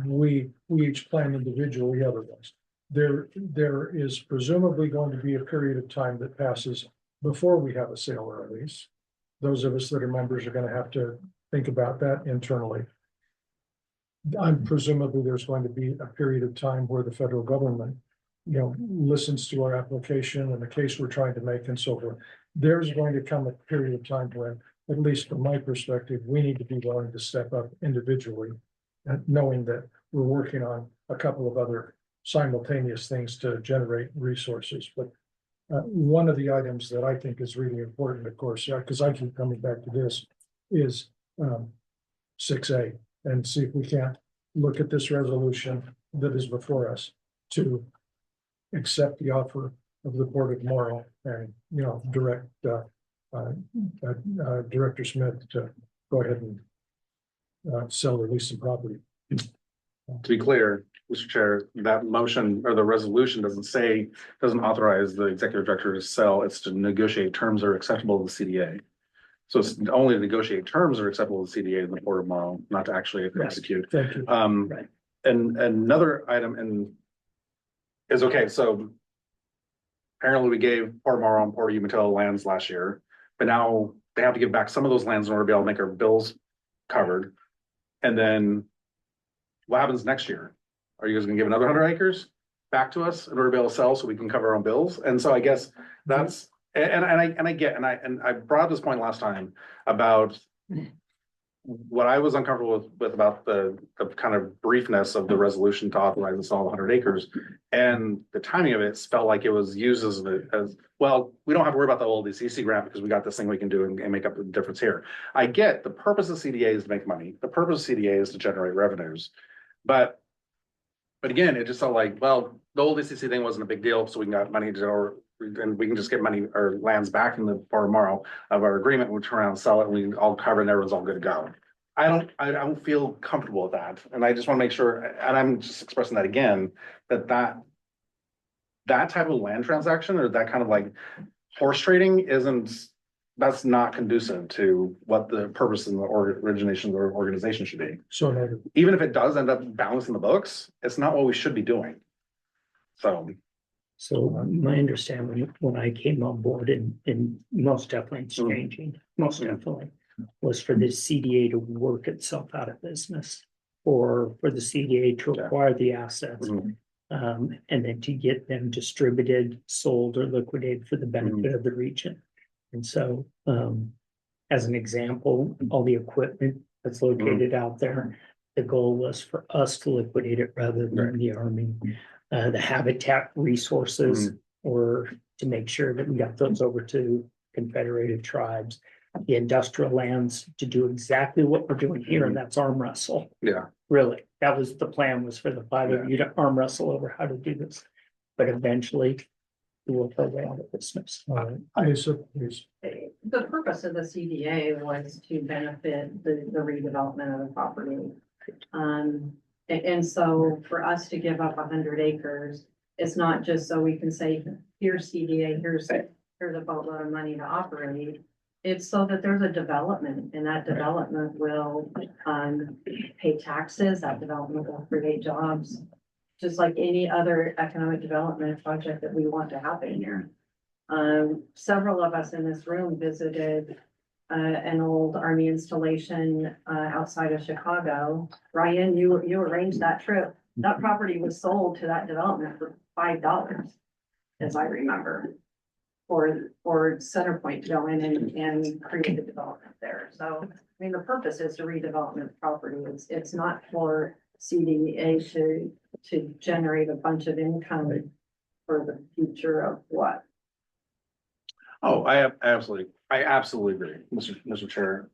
we each plan individually otherwise. There is presumably going to be a period of time that passes before we have a sale or a lease. Those of us that are members are going to have to think about that internally. I'm presumably there's going to be a period of time where the federal government, listens to our application and the case we're trying to make and so forth. There's going to come a period of time when, at least from my perspective, we need to be willing to step up individually, and knowing that we're working on a couple of other simultaneous things to generate resources. But one of the items that I think is really important, of course, because I keep coming back to this, is 6A, and see if we can't look at this resolution that is before us to accept the offer of the Port of Moro and, direct Director Smith to go ahead and sell or lease some property. To be clear, Mr. Chair, that motion or the resolution doesn't authorize the executive director to sell, it's to negotiate terms that are acceptable to the CDA. So it's only to negotiate terms that are acceptable to the CDA in the Port of Moro, not to actually execute. Thank you. And another item is, okay, so apparently we gave Port of Moro and Port of Umatilla lands last year, but now they have to give back some of those lands in order to be able to make our bills covered. And then what happens next year? Are you guys gonna give another 100 acres back to us in order to be able to sell so we can cover our own bills? And so I guess that's, and I brought up this point last time about what I was uncomfortable with about the kind of briefness of the resolution to authorize the sale of 100 acres. And the timing of it felt like it was used as well, we don't have to worry about the old DCC grant because we got this thing we can do and make up the difference here. I get the purpose of CDA is to make money. The purpose of CDA is to generate revenues. But again, it just felt like, well, the old DCC thing wasn't a big deal, so we got money and we can just get money or lands back in the Port of Moro of our agreement. We'll turn around and sell it, and we all cover, and everyone's all good to go. I don't feel comfortable with that, and I just want to make sure. And I'm just expressing that again, that type of land transaction or that kind of like horse trading that's not conducive to what the purpose and the origination of the organization should be. So even if it does end up balancing the books, it's not what we should be doing. So my understanding when I came on board and most definitely it's changing, most definitely, was for the CDA to work itself out of business or for the CDA to acquire the assets. And then to get them distributed, sold, or liquidated for the benefit of the region. And so, as an example, all the equipment that's located out there, the goal was for us to liquidate it rather than the Army. The habitat resources or to make sure that we got those over to Confederated tribes. The industrial lands to do exactly what we're doing here, and that's arm wrestle. Yeah. Really, that was the plan, was for the five of you to arm wrestle over how to do this. But eventually, we will go way out of business. All right, Lisa, please. The purpose of the CDA was to benefit the redevelopment of the property. And so for us to give up 100 acres, it's not just so we can say, here's CDA, here's a boatload of money to operate. It's so that there's a development, and that development will pay taxes, that development will create jobs, just like any other economic development project that we want to happen here. Several of us in this room visited an old Army installation outside of Chicago. Ryan, you arranged that trip. That property was sold to that development for $5, as I remember, for Centerpoint to go in and create the development there. So, I mean, the purpose is to redevelopment property. It's not for CDA to generate a bunch of income for the future of what? Oh, I absolutely agree, Mr. Chair.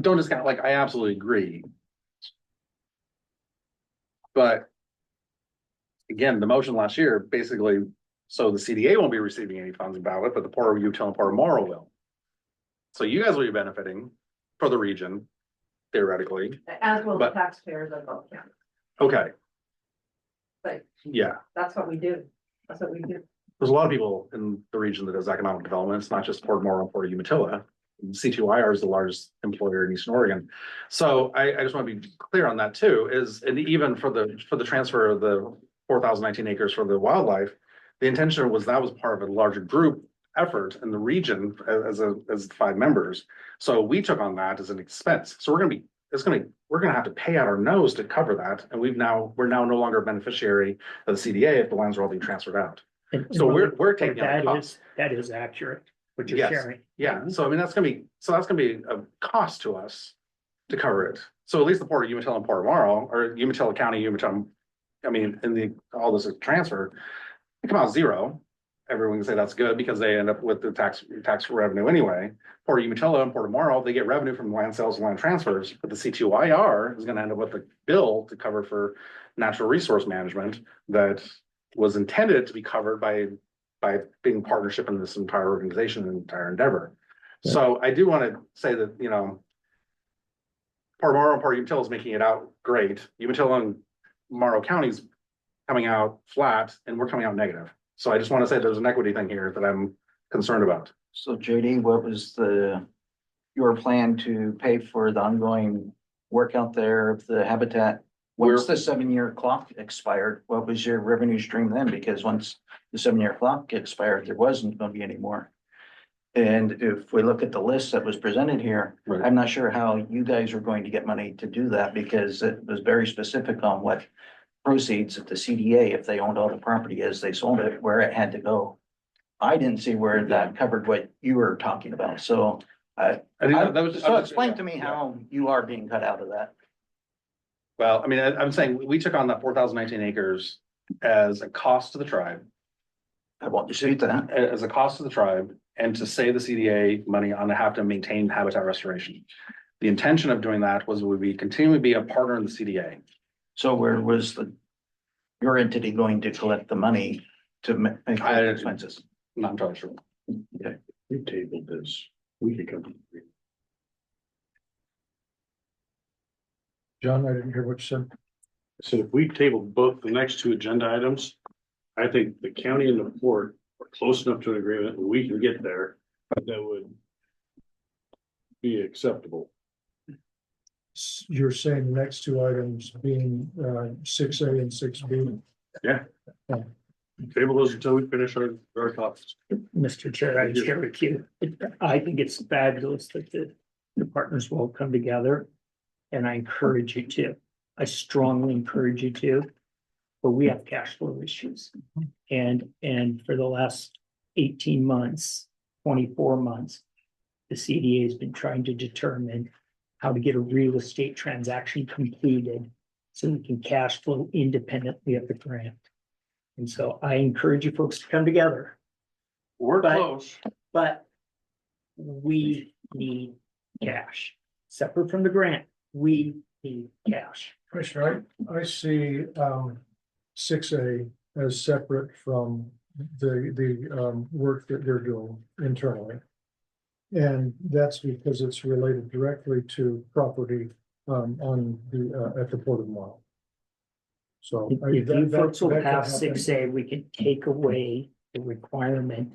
Don't discount, like, I absolutely agree. But again, the motion last year, basically, so the CDA won't be receiving any funds about it, but the Port of Utah and Port of Morrow will. So you guys will be benefiting for the region, theoretically. As will the taxpayers of both counties. Okay, But yeah, that's what we do. That's what we do. there's a lot of people in the region that does economic development. It's not just Port Morrow and Port of Umatilla. C2IR is the largest employer in Eastern Oregon. So I just want to be clear on that too, and even for the transfer of the 4,019 acres for the wildlife, the intention was that was part of a larger group effort in the region as 5 members. So we took on that as an expense. So we're gonna have to pay out our nose to cover that. And we're now no longer a beneficiary of the CDA if the lands are all being transferred out. So we're taking on the cost. That is accurate, what you're Yes. sharing. Yeah, so I mean, that's gonna be a cost to us to cover it. So at least the Port of Umatilla and Port of Morrow, or Umatilla County, all this transfer, it come out zero. Everyone can say that's good because they end up with the tax revenue anyway. Port of Umatilla and Port of Morrow, they get revenue from land sales and land transfers, but the C2IR is gonna end up with a bill to cover for natural resource management that was intended to be covered by being partnership in this entire organization and entire endeavor. So I do want to say that, Port of Morrow and Port of Umatilla is making it out great. Umatilla and Morrow counties coming out flat, and we're coming out negative. So I just want to say there's an equity thing here that I'm concerned about. So JD, what was your plan to pay for the ongoing work out there of the habitat? Once the 7-year clock expired, what was your revenue stream then? Because once the 7-year clock expired, there wasn't going to be any more. And if we look at the list that was presented here, Right. I'm not sure how you guys are going to get money to do that because it was very specific on what proceeds of the CDA, if they owned all the property as they sold it, where it had to go. I didn't see where that covered what you were talking about. So explain to me how you are being cut out of that. Well, I mean, I'm saying we took on that 4,019 acres as a cost to the tribe. I won't dispute that. As a cost to the tribe and to save the CDA money on the have to maintain habitat restoration. The intention of doing that was we continually be a partner in the CDA. So where was your entity going to collect the money to make the expenses? Not entirely sure. Okay. We tabled this. We could come. John, I didn't hear what you said. So if we table both the next 2 agenda items, I think the county and the port are close enough to an agreement and we can get there. That would be acceptable. You're saying the next 2 items being 6A and 6B. Yeah. Table those until we finish our topics. Mr. Chair, I share with you. I think it's fabulous that the partners will come together. And I encourage you to. I strongly encourage you to. But we have cash flow issues. And for the last 18 months, 24 months, the CDA has been trying to determine how to get a real estate transaction completed so we can cash flow independently of the grant. And so I encourage you folks to come together, We're But- close. but we need cash. Separate from the grant, we need cash. Commissioner, I see, 6A as separate from the work that they're doing internally. And that's because it's related directly to property, on the, at the Port of Mile. So. If you folks will that can pass happen. 6A, we can take away the requirement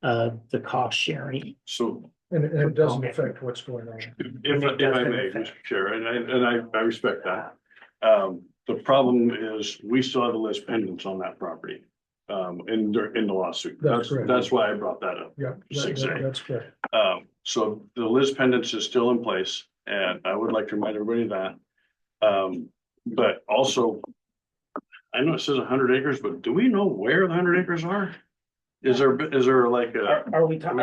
of the cost sharing. So And it doesn't affect what's going on. if I may, Mr. Chair, and I respect that. The problem is we still have the list pendants on that property, in the lawsuit. That's correct. That's why I brought that up. Yeah, 6A. that's correct. So the list pendants is still in place, and I would like to remind everybody of that. But also, I know it says 100 acres, but do we know where the 100 acres are? Is there like a? Are we talking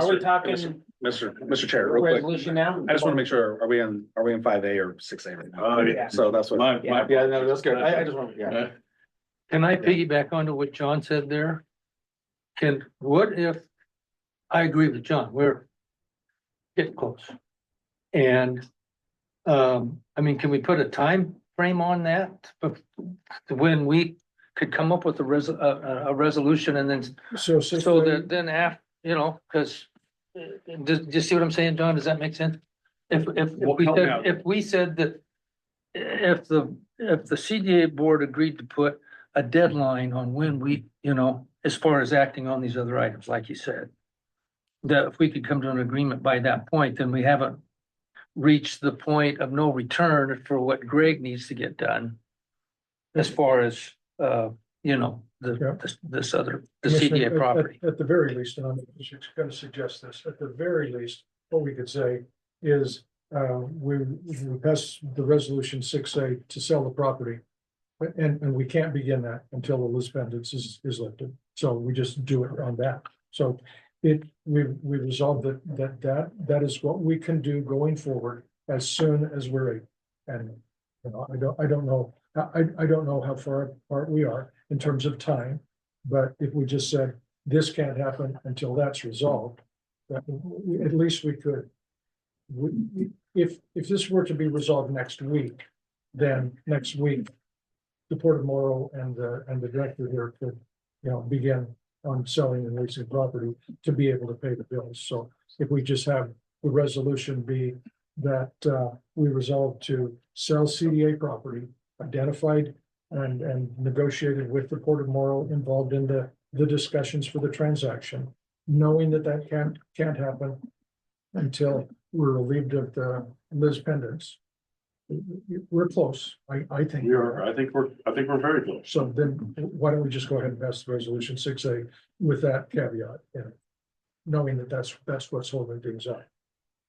Mr. Chair, real quick, resolution now? I just want to make sure, are we in 5A or 6A right now? Yeah. So that's what, My- yeah, no, that's good. I just want, yeah. Can I piggyback onto what John said there? What if, I agree with John, we're getting close. And, I mean, can we put a time frame on that? When we could come up with a resolution and then, So that then you know, because, do you see what I'm saying, John? Does that make sense? If we said that, if the CDA board agreed to put a deadline on when we, you know, as far as acting on these other items, like you said, that if we could come to an agreement by that point, then we haven't reached the point of no return for what Greg needs to get done. As far as, you know, the Commissioner, CDA property. At the very least, and I'm just gonna suggest this, at the very least, what we could say is, we pass the resolution 6A to sell the property. And we can't begin that until the list pendants is lifted. So we just do it on that. So we resolved that is what we can do going forward as soon as we're able. And, you know, I don't know how far apart we are in terms of time. But if we just said, this can't happen until that's resolved, at least we could. If this were to be resolved next week, then next week, the Port of Morrow and the director here could, you know, begin on selling and leasing property to be able to pay the bills. So if we just have the resolution be that we resolve to sell CDA property, identified and negotiated with the Port of Morrow, involved in the discussions for the transaction, knowing that can't happen until we're relieved of the Liz pendants. We're close, I think. I think we're very close. So then why don't we just go ahead and pass the resolution 6A with that caveat, and knowing that that's what's holding things up.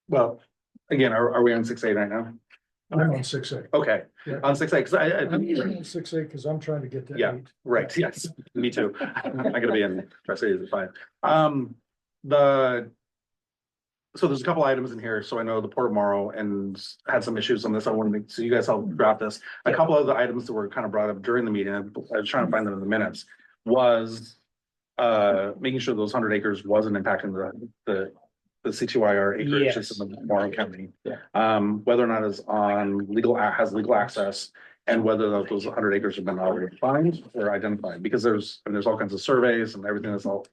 Well, again, are we on 6A right now? I'm on 6A. Okay, Yeah. on 6A, because I'm on 6A because I'm trying to get to Yeah. 8. Right, yes, me too. I'm gonna be in Tri-Cities at 5. So there's a couple items in here, so I know the Port of Morrow and had some issues on this. I wanted to, so you guys help draft this. A couple of the items that were kind of brought up during the meeting, I was trying to find them in the minutes, was making sure those 100 acres wasn't impacting the CTYR acreage Yes. just in the Morrow County. Yeah. Whether or not it's on has legal access, and whether those 100 acres have been already defined or identified, because there's all kinds of surveys and everything that's all,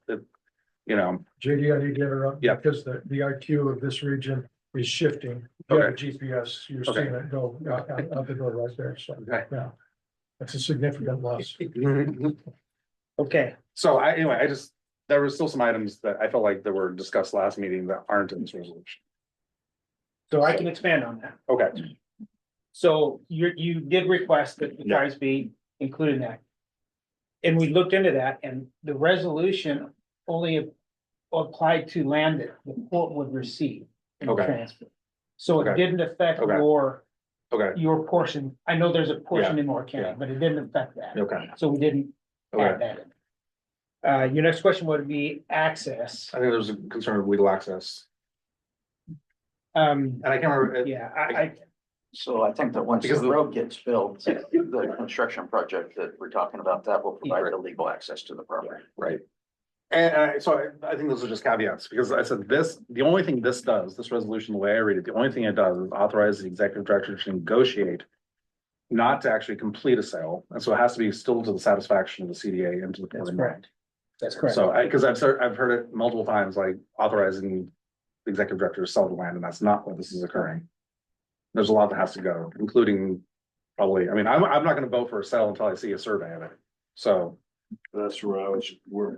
you know. JD, I need to interrupt. Yeah. Because the IQ of this region is shifting. You have a GPS, you're Okay. seeing it go out the door right there, so, Okay. yeah. That's a significant loss. Okay, So there was still some items that I felt like that were discussed last meeting that aren't in this resolution. so I can expand on that. Okay, So you did request that the guys be included in that. And we looked into that, and the resolution only applied to land that the port would receive in Okay. transfer. So it Okay. didn't affect Okay. Okay, your portion. I know there's a portion Yeah. in Moore County, Yeah. but it didn't affect that. okay, So we didn't okay. add that in. Your next question would be access. I think there's a concern of legal access. And I can't remember. Yeah, I So I think that once the Because the- road gets built, the construction project that we're talking about, that will provide the legal access to the property. Right. And so I think those are just caveats, because I said this, the only thing this does, this resolution, the way I read it, the only thing it does is authorize the executive director to negotiate, not to actually complete a sale. And so it has to be still to the satisfaction of the CDA and to the Port That's of Monroe. correct. That's correct. So because I've heard it multiple times, like authorizing the executive director to sell the land, and that's not what this is occurring. There's a lot that has to go, including probably, I mean, I'm not gonna vote for a sale until I see a survey of it. So, That's where I was,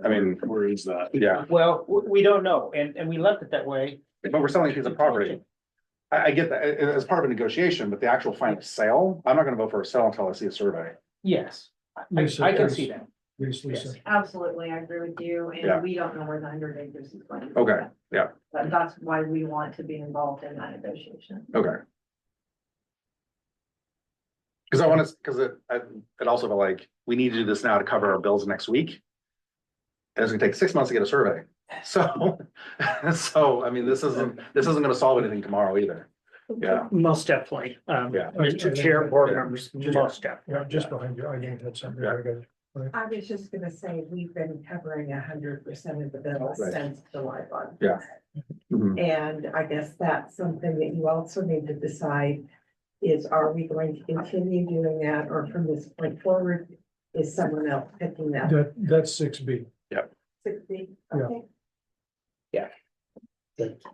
I mean, where is that? yeah, Well, we don't know, and we left it that way. but we're selling a piece of property. I get that as part of a negotiation, but the actual final sale, I'm not gonna vote for a sale until I see a survey. Yes, Lisa, I can please. see that. Please, Lisa. Yes. Absolutely, I agree with you, Yeah. and we don't know where the 100 acres is going. Okay, yeah, But that's why we want to be involved in that negotiation. okay. Cause I want to, cause it also felt like we need to do this now to cover our bills next week. And it's gonna take 6 months to get a survey. So, so, I mean, this isn't gonna solve anything tomorrow either. Yeah, Most definitely. Yeah. Mr. Chair, board Yeah. members, most definitely. Yeah, just behind you. I think that's something Yeah. very good. I was just gonna say, we've been covering 100% of the bills Right. since July 1. Yeah. Mhm. And I guess that's something that you also need to decide is, are we going to continue doing that, or from this point forward, is someone else picking that? That's 6B. 60? Yeah. Okay.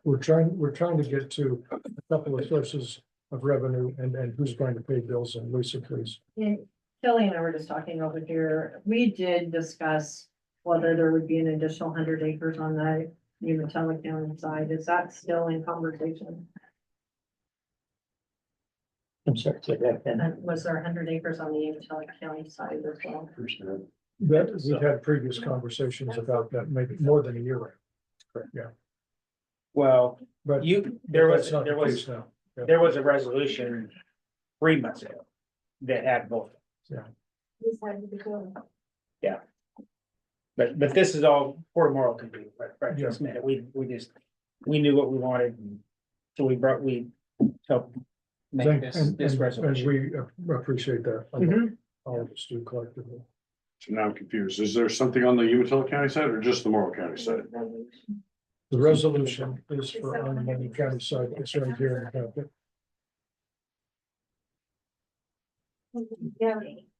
We're trying to get to a couple of sources of revenue and who's going to pay bills, and Lisa, please. And Kelly and I were just talking over here, we did discuss whether there would be an additional 100 acres on the Umatilla County side. Is that still in conversation? I'm sorry, say that again. And was there 100 acres on the Umatilla County side as well? That, we've had previous conversations about that, maybe more than a year ago. Correct, yeah. Well, But there that's was, not there the was, case now. Yeah. there was a resolution 3 months ago that had both. Yeah. But this is all Port Moral can do, right, this minute, we knew what we wanted, and so we helped make Thank- this and resolution. we appreciate that. Mhm. All of us do collectively. So now I'm confused. Is there something on the Umatilla County side or just the Morrow County side? The resolution is for on the Money County side, it's right here in the packet.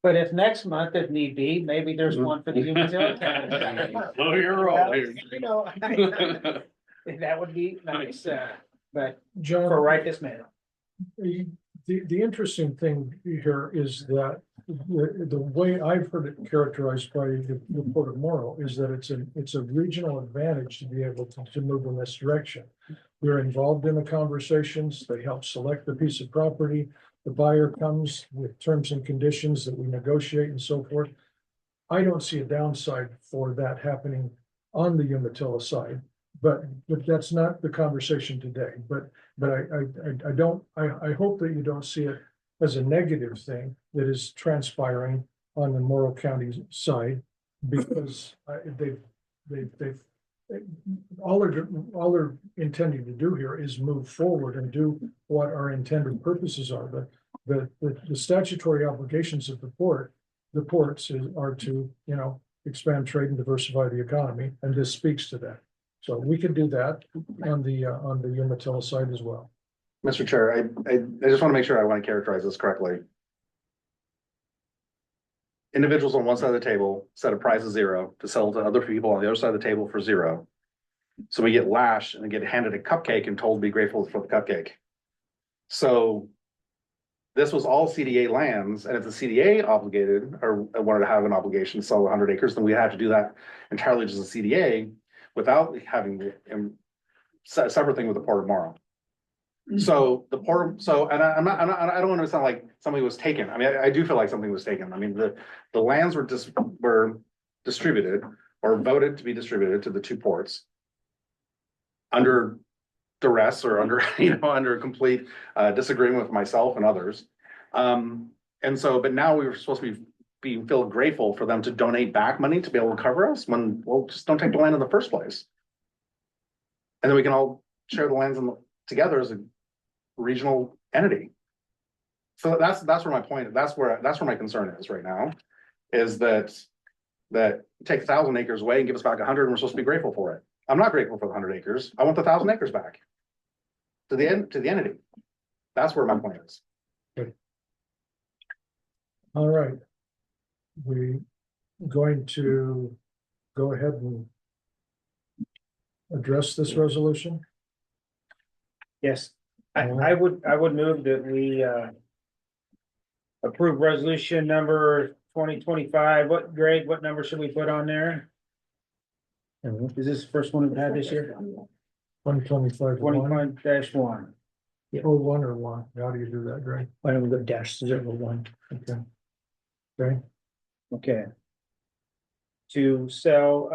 But if next month, if need be, maybe there's one for the Umatilla County. Oh, you're all here. You know, that would be nice, but John, for right this minute. the interesting thing here is that the way I've heard it characterized by the Port of Morrow is that it's a regional advantage to be able to move in this direction. We're involved in the conversations, they help select the piece of property, the buyer comes with terms and conditions that we negotiate and so forth. I don't see a downside for that happening on the Umatilla side, but that's not the conversation today. But I hope that you don't see it as a negative thing that is transpiring on the Morrow County side, because all they're intending to do here is move forward and do what our intended purposes are. But the statutory obligations of the ports are to, expand trade and diversify the economy, and this speaks to that. So we could do that on the Umatilla side as well. Mr. Chair, I just want to make sure I want to characterize this correctly. Individuals on one side of the table set a price of 0 to sell to other people on the other side of the table for 0. So we get lashed and get handed a cupcake and told to be grateful for the cupcake. So this was all CDA lands, and if the CDA obligated or wanted to have an obligation to sell 100 acres, then we have to do that entirely just as a CDA without having a separate thing with the Port of Morrow. So the port, and I don't want to sound like something was taken. I mean, I do feel like something was taken. I mean, the lands were distributed or voted to be distributed to the two ports under duress or under, under complete disagreement with myself and others. And so, but now we were supposed to be feel grateful for them to donate back money to be able to cover us when, well, just don't take the land in the first place. And then we can all share the lands together as a regional entity. So that's where my point, that's where my concern is right now, is that take 1,000 acres away and give us back 100, and we're supposed to be grateful for it. I'm not grateful for the 100 acres. I want the 1,000 acres back to the entity. That's where my point is. All right. We going to go ahead and address this resolution? Yes, I would move that we approve resolution number 2025. What, Greg, what number should we put on there? Is this the first one we've had this year? 2025. 25-1. Oh, one or one. How do you do that, Greg? Why don't we go -01? Okay. Okay. Okay. To sell,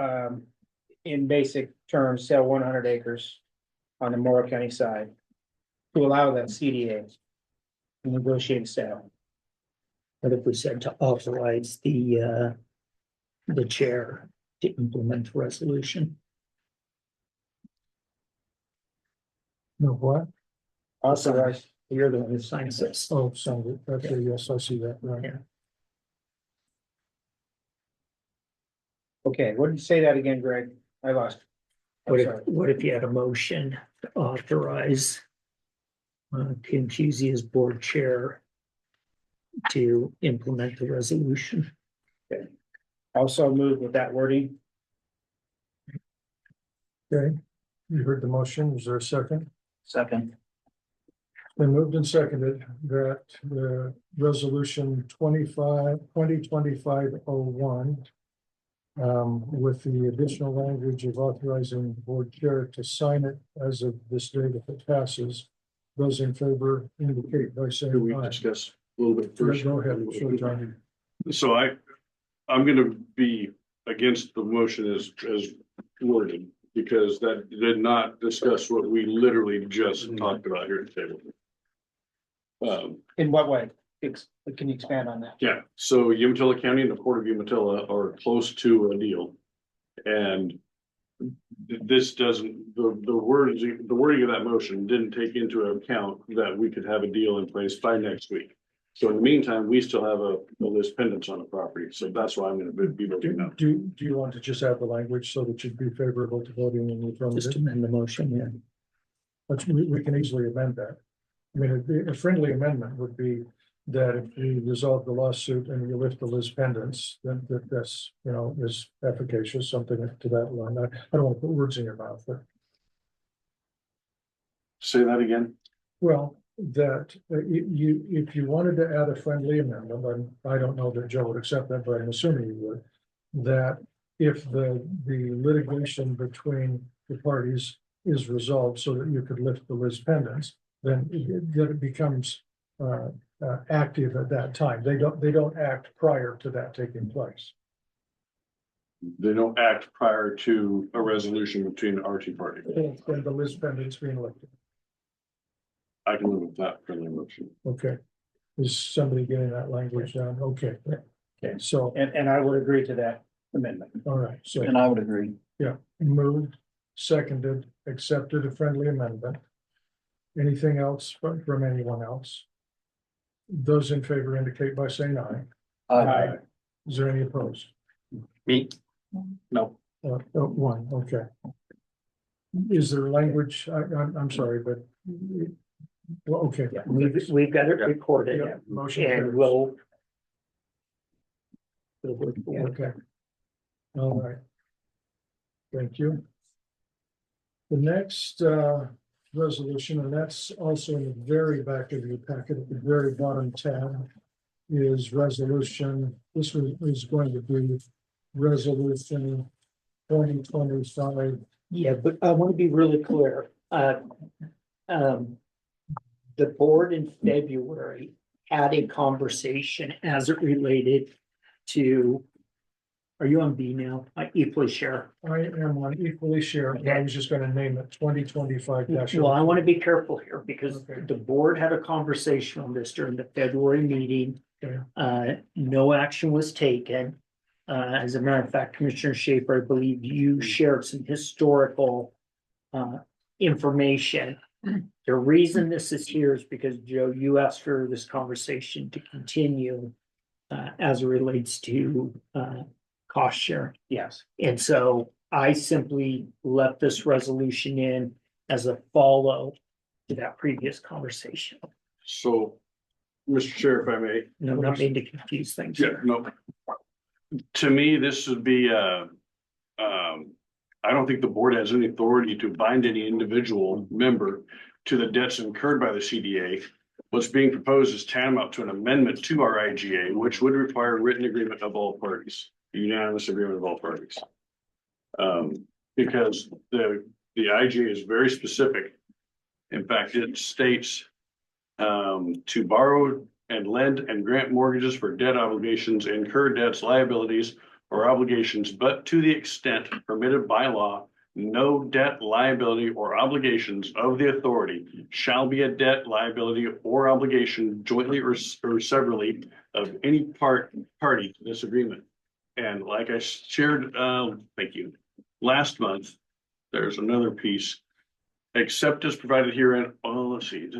in basic terms, sell 100 acres on the Morrow County side to allow that CDA to negotiate a sale. What if we said to authorize the chair to implement the resolution? No, what? Authorize. You're the one who signs this. Oh, sorry. Okay, yes, I see that. Right. Yeah. Okay, what did you say that again, Greg? I lost. I'm sorry. What if you had a motion to authorize Tim Husey as board chair to implement the resolution? Okay. Also move with that wording. Okay, you heard the motion. Is there a second? Second. Been moved and seconded that the resolution 2025-01 with the additional language of authorizing the board chair to sign it as of this date if it passes. Those in favor indicate by saying we aye. discuss a little bit first? Go ahead. Sure, Johnny. So I'm gonna be against the motion as worded, because that did not discuss what we literally just talked about here at the table. In what way? Can you expand on that? Yeah, so Umatilla County and the Port of Umatilla are close to a deal. And this doesn't, the wording of that motion didn't take into account that we could have a deal in place by next week. So in the meantime, we still have a list pendants on the property, so that's why I'm gonna be voting no. Do you want to just add the language so that you'd be favorable to voting in the affirmative? Just amend the motion, yeah. But we can easily amend that. I mean, a friendly amendment would be that if we resolve the lawsuit and you lift the list pendants, then that's, is efficacious, something to that line. I don't want to put words in your mouth, but. Say that again. Well, that if you wanted to add a friendly amendment, and I don't know that Joe would accept that, but I'm assuming you would, that if the litigation between the parties is resolved so that you could lift the list pendants, then it becomes active at that time. They don't act prior to that taking place. They don't act prior to a resolution between our two parties. And the list pendants being lifted. I can live with that friendly motion. Okay. Is somebody getting that language down? Okay. Okay. So, And I would agree to that amendment. all right, so, And I would agree. yeah, moved, seconded, accepted a friendly amendment. Anything else from anyone else? Those in favor indicate by saying aye. Aye. Is there any opposed? Me? No. One, okay. Is there language, I'm sorry, but, well, okay. Yeah, we've got it recorded. Yeah, motion And carries. we'll. Okay. All right. Thank you. The next resolution, and that's also in the very back of your packet, at the very bottom tab, is resolution, this is going to be resolution 2025. Yeah, but I want to be really clear. The board in February had a conversation as it related to. Are you on B now? Equally share. I am on equally share. I was just gonna name it 2025. Well, I want to be careful here because Okay. the board had a conversation on this during the February meeting. No action was taken. As a matter of fact, Commissioner Schaefer, I believe you shared some historical information. The reason this is here is because, Joe, you asked for this conversation to continue as it relates to cost share. Yes. And so I simply left this resolution in as a follow to that previous conversation. So, Mr. Chair, if I may. No, not mean to confuse things. Yeah, no. To me, this would be, I don't think the board has any authority to bind any individual member to the debts incurred by the CDA. What's being proposed is tantamount to an amendment to our IGA, which would require written agreement of all parties, unanimous agreement of all parties. Because the IGA is very specific. In fact, it states to borrow and lend and grant mortgages for debt obligations, incur debts, liabilities, or obligations, but to the extent permitted by law, no debt, liability, or obligations of the authority shall be a debt, liability, or obligation jointly or severally of any party to this agreement. And like I shared, thank you, last month, there's another piece, except as provided herein, let's see,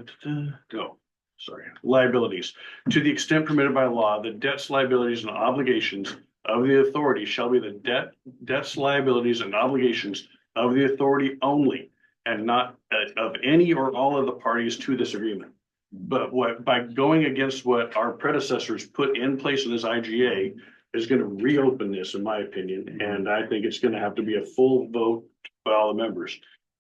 go. Sorry, liabilities. To the extent permitted by law, the debts, liabilities, and obligations of the authority shall be the debts, liabilities, and obligations of the authority only, and not of any or all of the parties to this agreement. But by going against what our predecessors put in place in this IGA is going to reopen this, in my opinion, and I think it's going to have to be a full vote by all the members.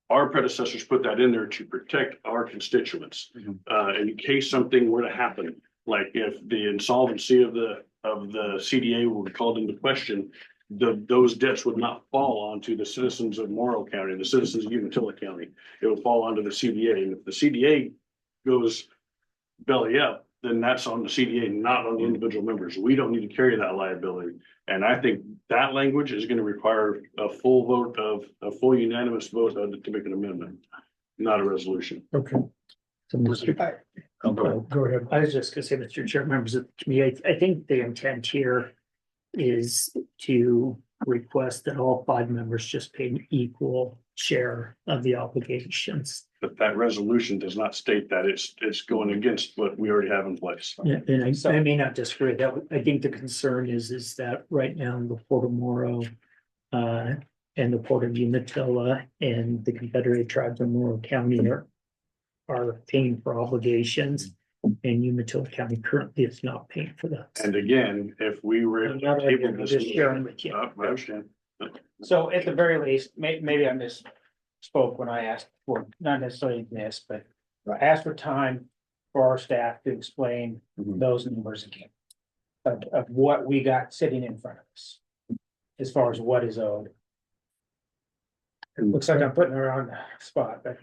Our predecessors put that in there to protect our constituents, in case something were to happen, like if the insolvency of the CDA were called into question, those debts would not fall onto the citizens of Morrow County, the citizens of Umatilla County. It would fall onto the CDA, and if the CDA goes belly up, then that's on the CDA, not on the individual members. We don't need to carry that liability. And I think that language is going to require a full vote of a full unanimous vote to make an amendment, not a resolution. Okay. So Mr. Go ahead. I was just gonna say, Mr. Chair, members of the committee, I think the intent here is to request that all 5 members just pay an equal share of the obligations. But that resolution does not state that. It's going against what we already have in place. Yeah, and I may not disagree that. I think the concern is that right now the Port of Morrow and the Port of Umatilla and the Confederated Tribes of Morrow County are paying for obligations, and Umatilla County currently is not paying for that. And again, if we were able to table this, Just sharing with you. I understand. So at the very least, maybe I misspoke when I asked for, not necessarily this, but I asked for time for our staff to explain those numbers again. Of what we got sitting in front of us, as far as what is owed. It looks like I'm putting her on the spot, but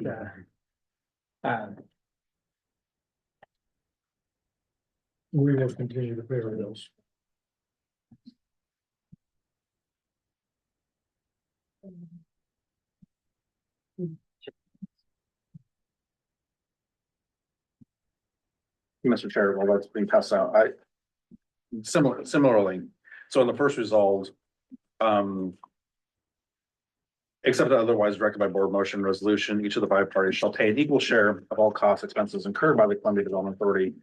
We will continue to pay those. Mr. Chair, while that's being passed out, similarly, so in the first resolved, except otherwise directed by board motion resolution, each of the 5 parties shall pay an equal share of all costs, expenses incurred by the Columbia Development Authority,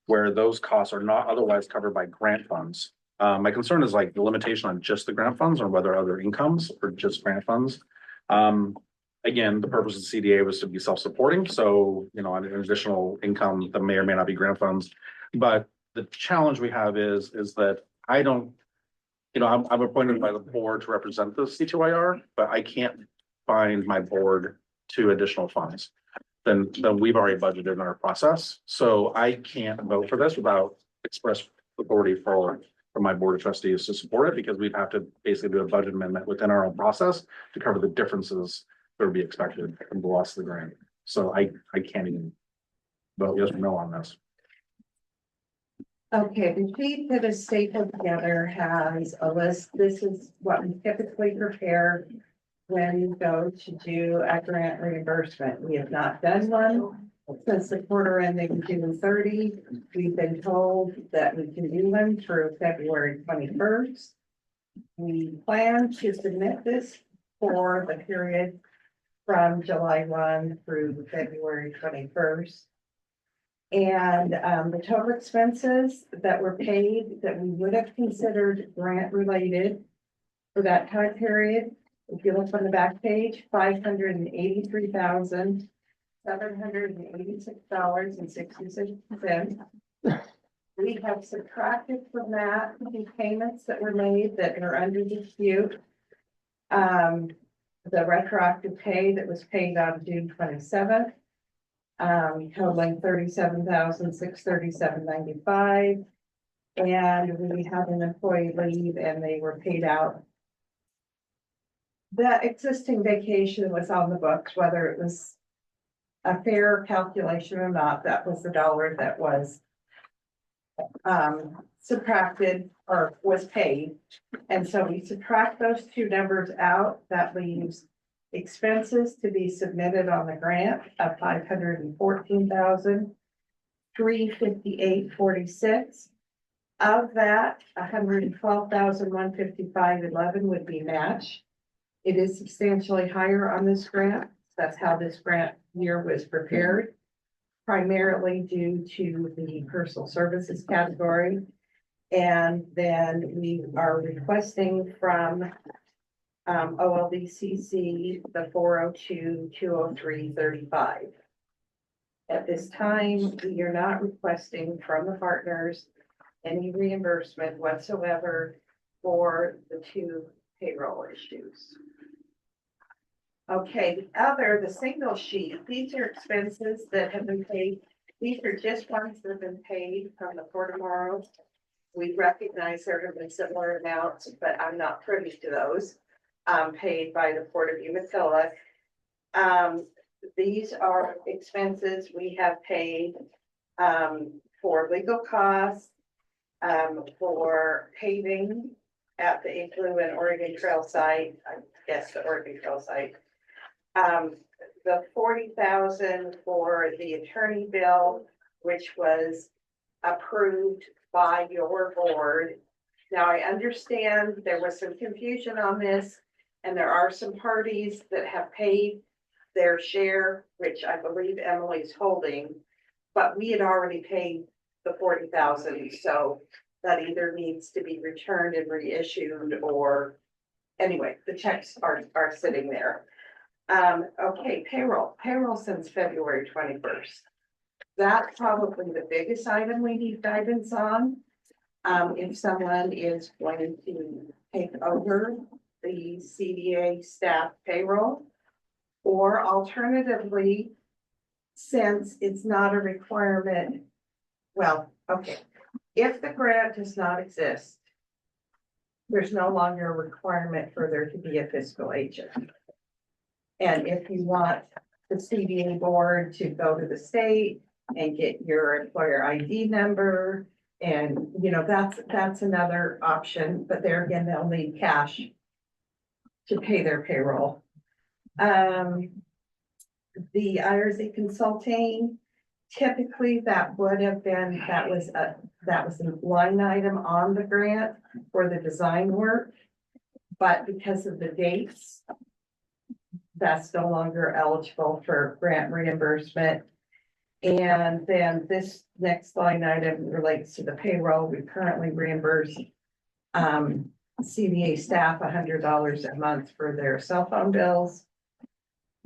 where those costs are not otherwise covered by grant funds. My concern is like the limitation on just the grant funds or whether other incomes or just grant funds. Again, the purpose of the CDA was to be self-supporting. So, an additional income that may or may not be grant funds. But the challenge we have is that I don't, I'm appointed by the board to represent the C2IR, but I can't find my board 2 additional funds than we've already budgeted in our process. So I can't vote for this without express authority for my board of trustees to support it, because we'd have to basically do a budget amendment within our own process to cover the differences that would be expected from the loss of the grant. So I can't even vote yes or no on this. Okay, the sheet that is stapled together has a list. This is what we typically prepare when we go to do a grant reimbursement. We have not done one Since the quarter ending June 30, we've been told that we can do them through February 21st. We plan to submit this for the period from July 1 through February 21st. And the total expenses that were paid that we would have considered grant related for that time period, if you look on the back page, $583,786.66. We have subtracted from that the payments that were made that are under dispute. The retroactive pay that was paid on June 27th, totaling $37,637.95. And we had an employee leave and they were paid out. The existing vacation was on the books, whether it was a fair calculation or not, that was the dollar that was subtracted or was paid. And so we subtract those two numbers out, that leaves expenses to be submitted on the grant of $514,358.46. Of that, $112,155.11 would be matched. It is substantially higher on this grant. That's how this grant year was prepared, primarily due to the personal services category. And then we are requesting from OLDCC the 402-203-35. At this time, we are not requesting from the partners any reimbursement whatsoever for the two payroll issues. Okay, the single sheet, these are expenses that have been paid. These are just ones that have been paid from the Port of Morrow. We recognize there have been similar amounts, but I'm not privy to those paid by the Port of Umatilla. These are expenses we have paid for legal costs, for paving at the Igloo and Oregon Trail site, I guess the Oregon Trail site. The $40,000 for the attorney bill, which was approved by your board. Now, I understand there was some confusion on this, and there are some parties that have paid their share, which I believe Emily's holding, but we had already paid the $40,000, so that either needs to be returned and reissued, or anyway, the checks are sitting there. Okay, payroll since February 21st. That's probably the biggest item we need guidance on. If someone is going to take over the CDA staff payroll, or alternatively, since it's not a requirement, well, okay, if the grant does not exist, there's no longer a requirement for there to be a fiscal agent. And if you want the CDA board to go to the state and get your employer ID number, and that's another option, but there again, they'll need cash to pay their payroll. The IRZ consulting, typically that would have been, that was a line item on the grant for the design work, but because of the dates, that's no longer eligible for grant reimbursement. And then this next line item relates to the payroll. We currently reimburse CDA staff $100 a month for their cell phone bills.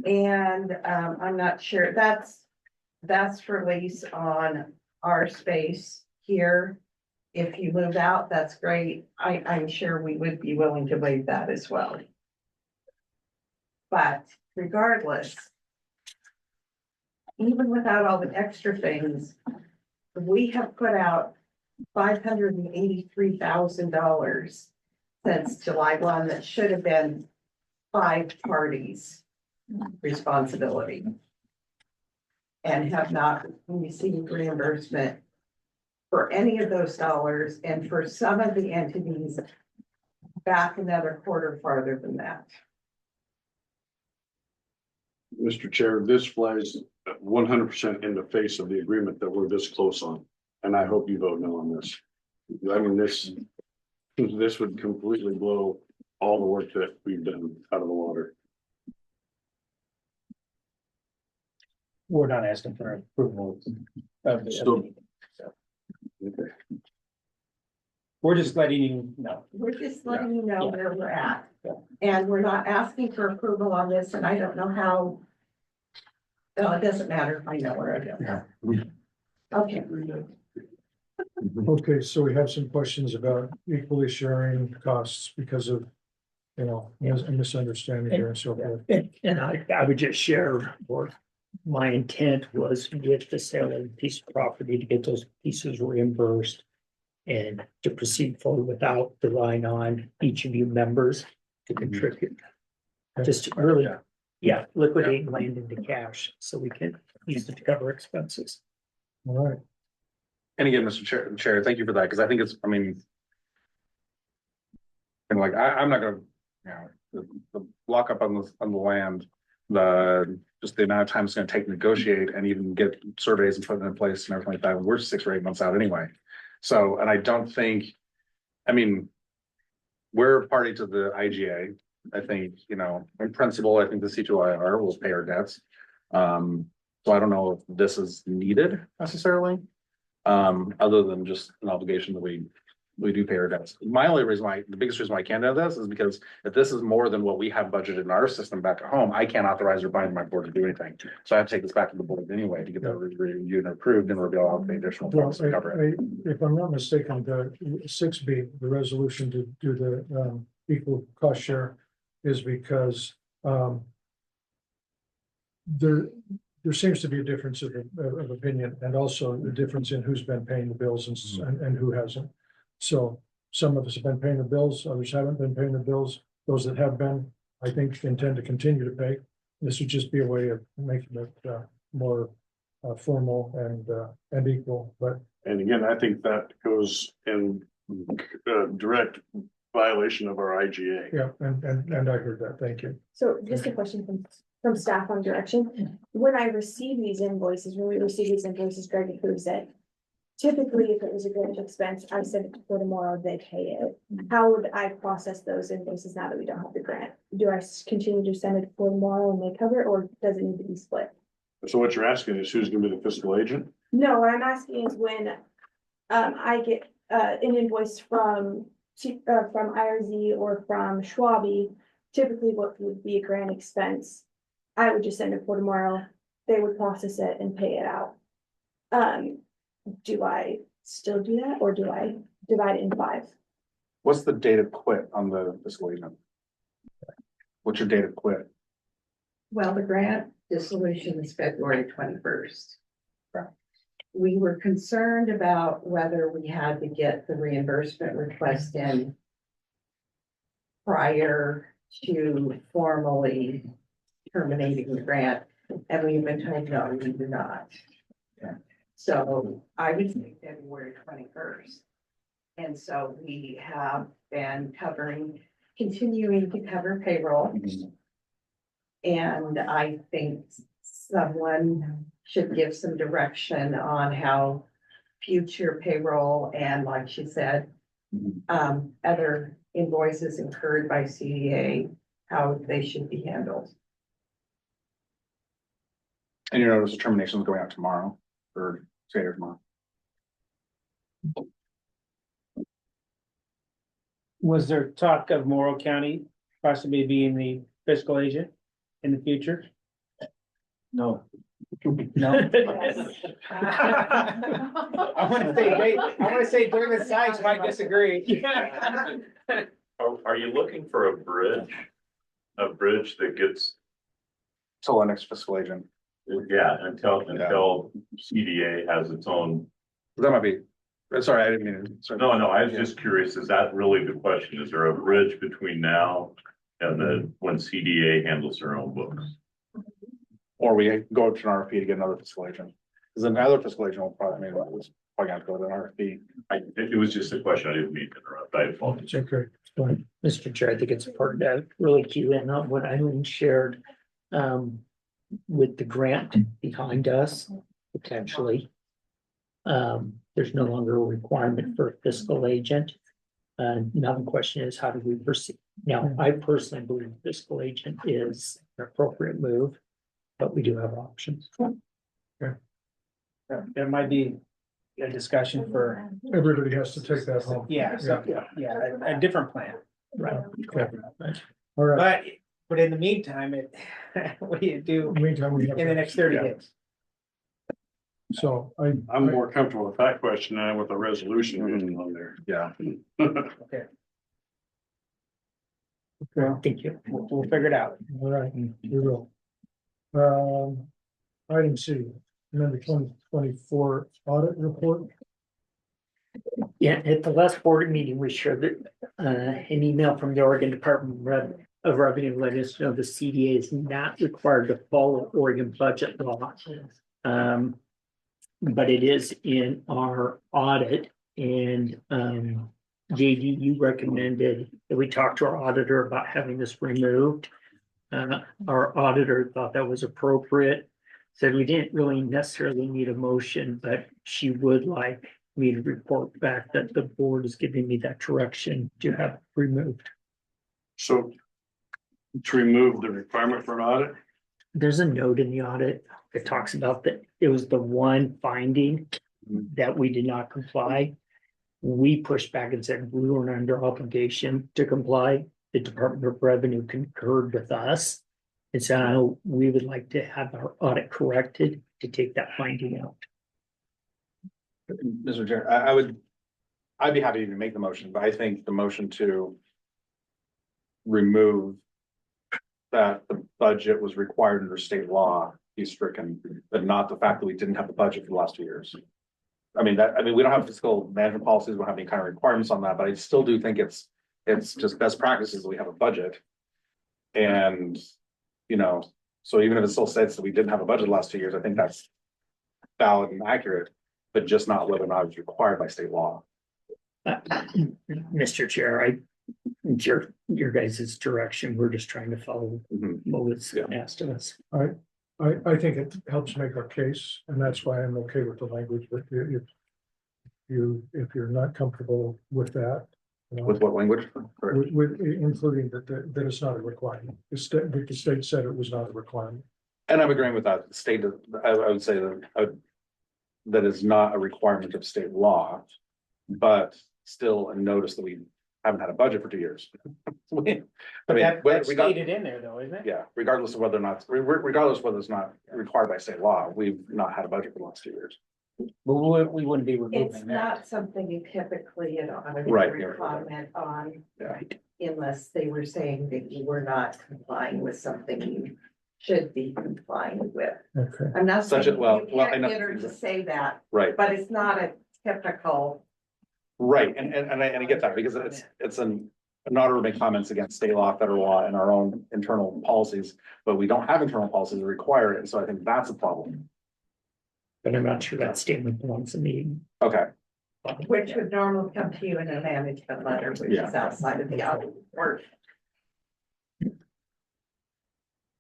And I'm not sure, that's for lease on our space here. If you move out, that's great. I'm sure we would be willing to waive that as well. But regardless, even without all the extra things, we have put out $583,000 since July 1 that should have been 5 parties' responsibility, and have not received reimbursement for any of those dollars, and for some of the entities back another quarter farther than that. Mr. Chair, this flies 100% in the face of the agreement that we're this close on. And I hope you vote no on this. I mean, this would completely blow all the work that we've done out of the water. We're not asking for approval of So- the. Okay. We're just letting you know. We're just letting you know Yeah. where we're at. Yeah. And we're not asking for approval on this, and I don't know how. No, it doesn't matter. I know where it is. Okay. Okay, so we have some questions about equally sharing costs because of, a misunderstanding here and so forth. And I would just share, or my intent was with the sale of the piece of property to get those pieces reimbursed. And to proceed forward without relying on each of you members to contribute. Just to really, liquidate land into cash so we can use it to cover expenses. All right. And again, Mr. Chair, thank you for that, because I think it's, I mean. And like, I'm not gonna, the lockup on the land, just the amount of time it's gonna take to negotiate and even get surveys and put them in place and everything like that, we're 6 or 8 months out anyway. So, and I don't think, I mean, we're a party to the IGA. I think, in principle, I think the C2IR will pay our debts. So I don't know if this is needed necessarily, other than just an obligation that we do pay our debts. My only reason why, the biggest reason why I can't do this is because if this is more than what we have budgeted in our system back at home, I can't authorize or bind my board to do anything. So I have to take this back to the board anyway to get that reviewed and approved, and we'll be able to pay additional Well, funds to cover it. if I'm not mistaken, the 6B, the resolution to do the equal cost share is because there seems to be a difference of opinion, and also the difference in who's been paying the bills and who hasn't. So some of us have been paying the bills, others haven't been paying the bills. Those that have been, I think, intend to continue to pay. This would just be a way of making it more formal and equal, but. And again, I think that goes in direct violation of our IGA. Yeah, and I heard that, thank you. So just a question from staff on direction. When I receive these invoices, Greg approves it. Typically, if it was a grant expense, I send it for tomorrow, they pay it. How would I process those invoices now that we don't have the grant? Do I continue to send it for tomorrow and they cover it, or does it need to be split? So what you're asking is who's gonna be the fiscal agent? No, what I'm asking is when I get an invoice from IRZ or from Schwabi, typically what would be a grant expense, I would just send it for tomorrow. They would process it and pay it out. Do I still do that, or do I divide it in 5? What's the date of quit on the fiscal agent? What's your date of quit? Well, the grant dissolution is February 21st. We were concerned about whether we had to get the reimbursement request in prior to formally terminating the grant, and we've been told, no, we do not. So I would say February 21st. And so we have been continuing to cover payroll. And I think someone should give some direction on how future payroll and, like she said, other invoices incurred by CDA, how they should be handled. And your notice of termination is going out tomorrow, or today or tomorrow. Was there talk of Morrow County possibly being the fiscal agent in the future? No. No. I want to say David Sykes might disagree. Are you looking for a bridge? A bridge that gets, Till the next fiscal agent. yeah, until CDA has its own. That might be, sorry, I didn't mean to. No, I was just curious, is that really the question? Is there a bridge between now and then when CDA handles their own books? Or we go to an RFP to get another fiscal agent. Because another fiscal agent will probably, was probably have to go to an RFP. It was just a question. I didn't mean to interrupt. I apologize. It's okay. Mr. Chair, I think it's important to really key in on what Eileen shared. with the grant behind us, potentially. There's no longer a requirement for a fiscal agent. Now the question is, how do we proceed? Now, I personally believe fiscal agent is an appropriate move, but we do have options. There might be a discussion for, Everybody has to take that home. yeah, a different plan. Right. Okay. All right. But in the meantime, what do you do In the meantime, we have. in the next 30 days? So I'm more comfortable with that question than with the resolution getting on there. Yeah. Okay, Okay, thank you. We'll figure it out. all right, we will. Item C, amend the 2024 audit report. Yeah, at the last board meeting, we shared that, an email from the Oregon Department of Revenue let us know the CDA is not required to follow Oregon budget law. But it is in our audit and, JD, you recommended that we talk to our auditor about having this removed. Our auditor thought that was appropriate, said we didn't really necessarily need a motion, but she would like me to report back that the board is giving me that direction to have it removed. So to remove the requirement for an audit, There's a note in the audit that talks about that it was the one finding that we did not comply. We pushed back and said we weren't under obligation to comply. The Department of Revenue concurred with us. And so we would like to have our audit corrected to take that finding out. Mr. Chair, I'd be happy to make the motion, but I think the motion to remove that the budget was required under state law be stricken, but not the fact that we didn't have the budget for the last 2 years. I mean, we don't have fiscal management policies, we don't have any kind of requirements on that, but I still do think it's just best practices that we have a budget. And, so even if it still says that we didn't have a budget the last 2 years, I think that's valid and accurate, but just not whether or not it's required by state law. Mr. Chair, your guys' direction, we're just trying to follow what was asked of us. I think it helps make our case, and that's why I'm okay with the language, but if you're not comfortable with that. With what language? With including that it's not a requirement. The state said it was not a requirement. And I'm agreeing with that. The state, I would say that is not a requirement of state law, but still a notice that we haven't had a budget for 2 years. But that's stated in there though, isn't it? Yeah, regardless of whether it's not required by state law, we've not had a budget for the last 2 years. But we wouldn't be It's removing that. not something you typically an auditor Right, would yeah. comment on. Yeah. Unless they were saying that you were not complying with something you should be complying with. Okay. I'm not saying Such a- you well, I can't know- get her to say that, Right, but it's not a typical. right, and I get that because it's an auditor make comments against state law, federal law, and our own internal policies, but we don't have internal policies that require it, and so I think that's a problem. But I'm not sure that statement belongs in the. Okay, Which would normally come to you in a management letter, which is outside of the audit report.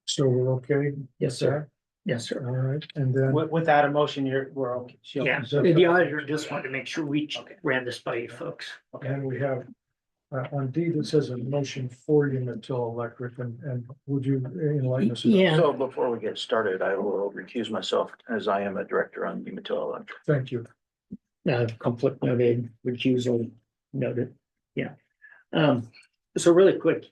So we're okay? Yes, sir. Yes, sir. All right, and then. Without a motion, we're okay. Yeah, Is that- the auditor just wanted to make sure we ran this by you folks. And we have, on D, that says a motion for Umatilla Electric, and would you enlighten us? Yeah. So before we get started, I will recuse myself as I am a director on Umatilla Electric. Thank you. Conflict noted, recusal noted, yeah. So really quick,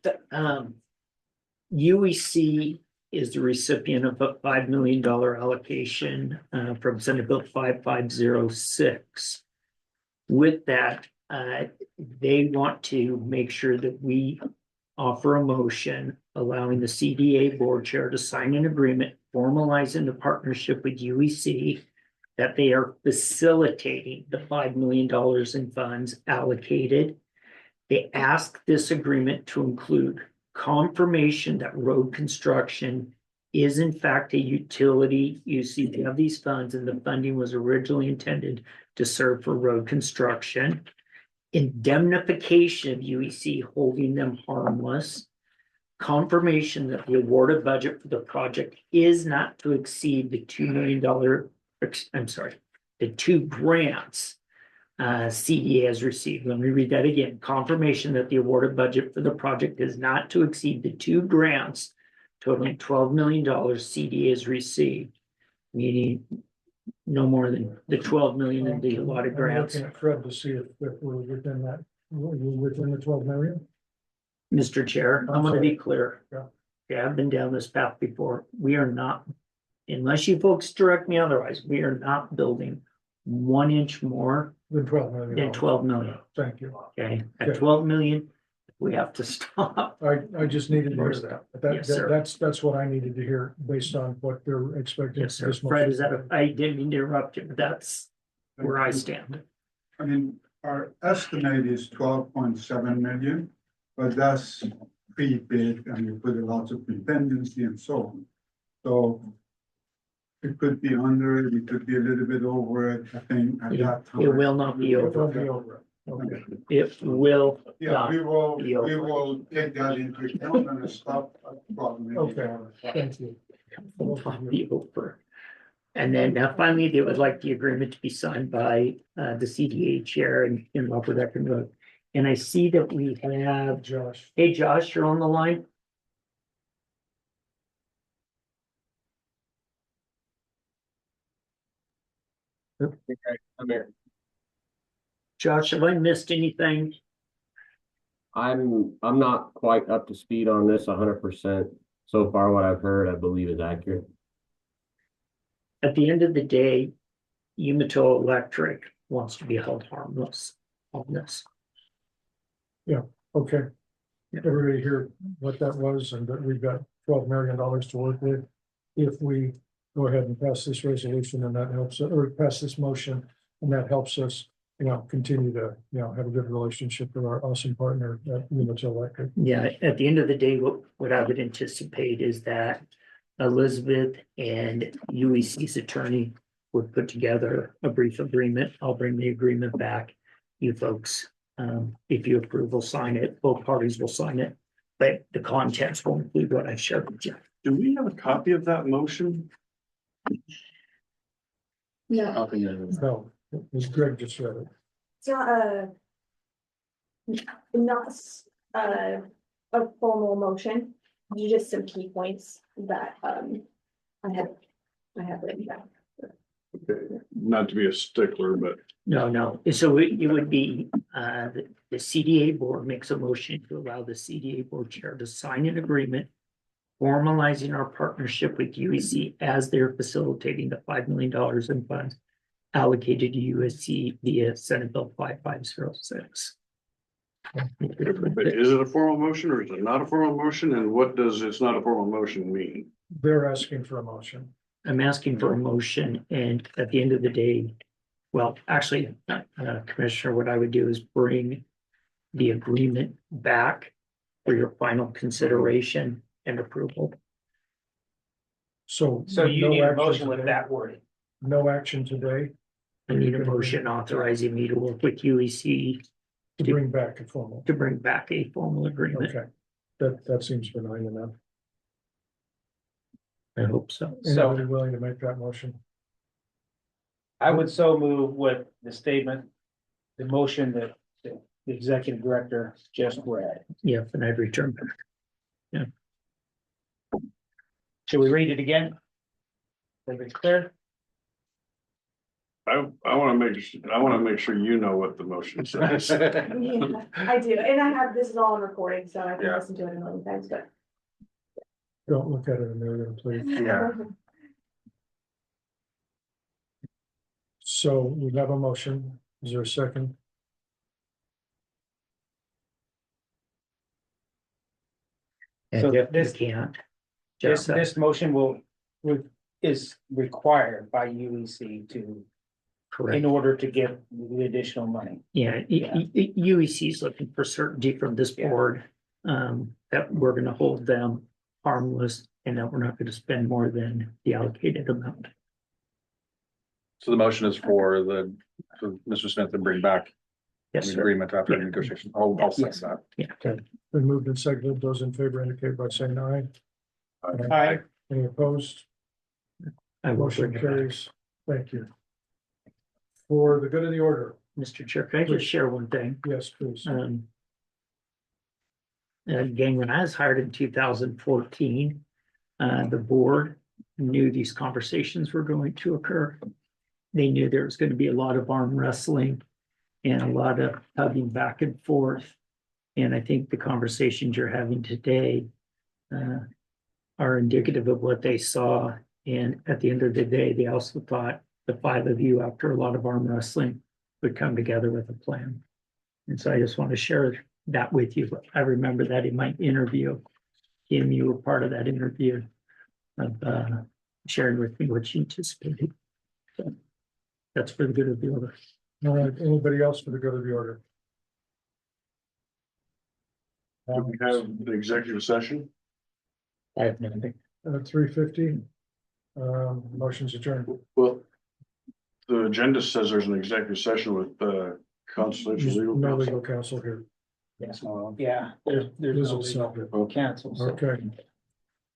UEC is the recipient of a $5 million allocation from Senate Bill 5506. With that, they want to make sure that we offer a motion allowing the CDA board chair to sign an agreement formalizing the partnership with UEC that they are facilitating the $5 million in funds allocated. They ask this agreement to include confirmation that road construction is in fact a utility. You see, they have these funds and the funding was originally intended to serve for road construction. Indemnification of UEC holding them harmless. confirmation that the awarded budget for the project is not to exceed the $2 million, I'm sorry, the two grants CDA has received. Let me read that again. Confirmation that the awarded budget for the project is not to exceed the two grants totaling $12 million CDA has received, meaning no more than the 12 million in the allotted I'm grants. looking at Fred to see if we're within that, we're within the 12 million. Mr. Chair, I'm gonna be clear. Yeah. Yeah, I've been down this path before. We are not, unless you folks direct me otherwise, we are not building 1 inch more Than 12 million. than 12 million. Thank you. Okay, at Okay. 12 million, we have to stop. I just needed to hear that. Yes, sir. That's what I needed to hear based on what they're expecting. Yes, sir. Fred, is that, I didn't mean to interrupt you, but that's where I stand. I mean, our estimate is 12.7 million, but that's prepaid and we put a lot of contingency and so on. So it could be under it, it could be a little bit over it, I think at that time. It will not be over. It'll be over. Okay. It will Yeah, not we will, be over. we will take that into account and stop probably. Okay, thank you. Will not be over. And then finally, they would like the agreement to be signed by the CDA chair and in Upper Decker Road. And I see that we have, Josh. hey, Josh, you're on the line. I'm here. Josh, have I missed anything? I'm not quite up to speed on this 100%. So far, what I've heard, I believe is accurate. At the end of the day, Umatilla Electric wants to be held harmless on this. Okay. Everybody hear what that was and that we've got $12 million to work with. If we go ahead and pass this resolution and that helps, or pass this motion and that helps us, continue to, have a good relationship with our awesome partner at Umatilla Electric. Yeah, at the end of the day, what I would anticipate is that Elizabeth and UEC's attorney would put together a brief agreement. I'll bring the agreement back. You folks, if you approve, will sign it. Both parties will sign it, but the contents will include what I've shared with you. Do we have a copy of that motion? No, No, as Greg just read it. it's not a formal motion, just some key points that, I have written down. Okay, not to be a stickler, but No. So it would be, the CDA board makes a motion to allow the CDA board chair to sign an agreement formalizing our partnership with UEC as they're facilitating the $5 million in funds allocated to USC via Senate Bill 5506. but is it a formal motion or is it not a formal motion? And what does it's not a formal motion mean? They're asking for a motion. I'm asking for a motion, and at the end of the day, well, actually, Commissioner, what I would do is bring the agreement back for your final consideration and approval. So. So you no need a action motion with today? that wording. No action today I need a motion authorizing me to work with UEC to bring back a formal. to bring back a formal agreement. Okay, that seems benign enough. I hope so. Anybody willing to make that motion? I would so move with the statement, the motion that the executive director just read. Yeah, and I'd return back. Should we read it again? Everybody clear? I want to make sure you know what the motion says. Yeah, I do, and I have, this is all on recording, so I can Yeah. listen to it a million times, but. Don't look at it a million, please. Yeah. So we have a motion. Is there a second? And So if you this- can't. This, just, this motion is required by UEC to, correct. in order to get the additional money. Yeah, UEC is looking for certainty from this board, that we're gonna hold them harmless and that we're not gonna spend more than the allocated amount. So the motion is for Mr. Smith to bring back Yes, an sir. agreement after Yeah. negotiation. I'll second Yes. that. Yeah. Okay, been moved and seconded. Those in favor indicate by saying aye. Aye. Any opposed? I will Motion bring it back. carries. Thank you. For the good of the order, Mr. Chair, can I just share one thing? yes, please. Again, when I was hired in 2014, the board knew these conversations were going to occur. They knew there was going to be a lot of arm wrestling and a lot of tugging back and forth. And I think the conversations you're having today are indicative of what they saw. And at the end of the day, they also thought the five of you, after a lot of arm wrestling, would come together with a plan. And so I just want to share that with you. I remember that in my interview. Kim, you were part of that interview of sharing with me what you anticipated. So that's for the good of the order. All right, anybody else for the good of the order? Do we have the executive session? I have nothing. 3:50. Motion's adjourned. Well, the agenda says there's an executive session with Constitutional Legal No Counsel. legal counsel here. Yes, yeah, there's no Doesn't sound good. legal cancel. So. Okay.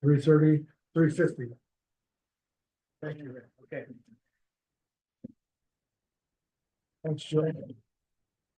3:30, 3:50. Thank you, Rick. Okay. Thanks, Joe.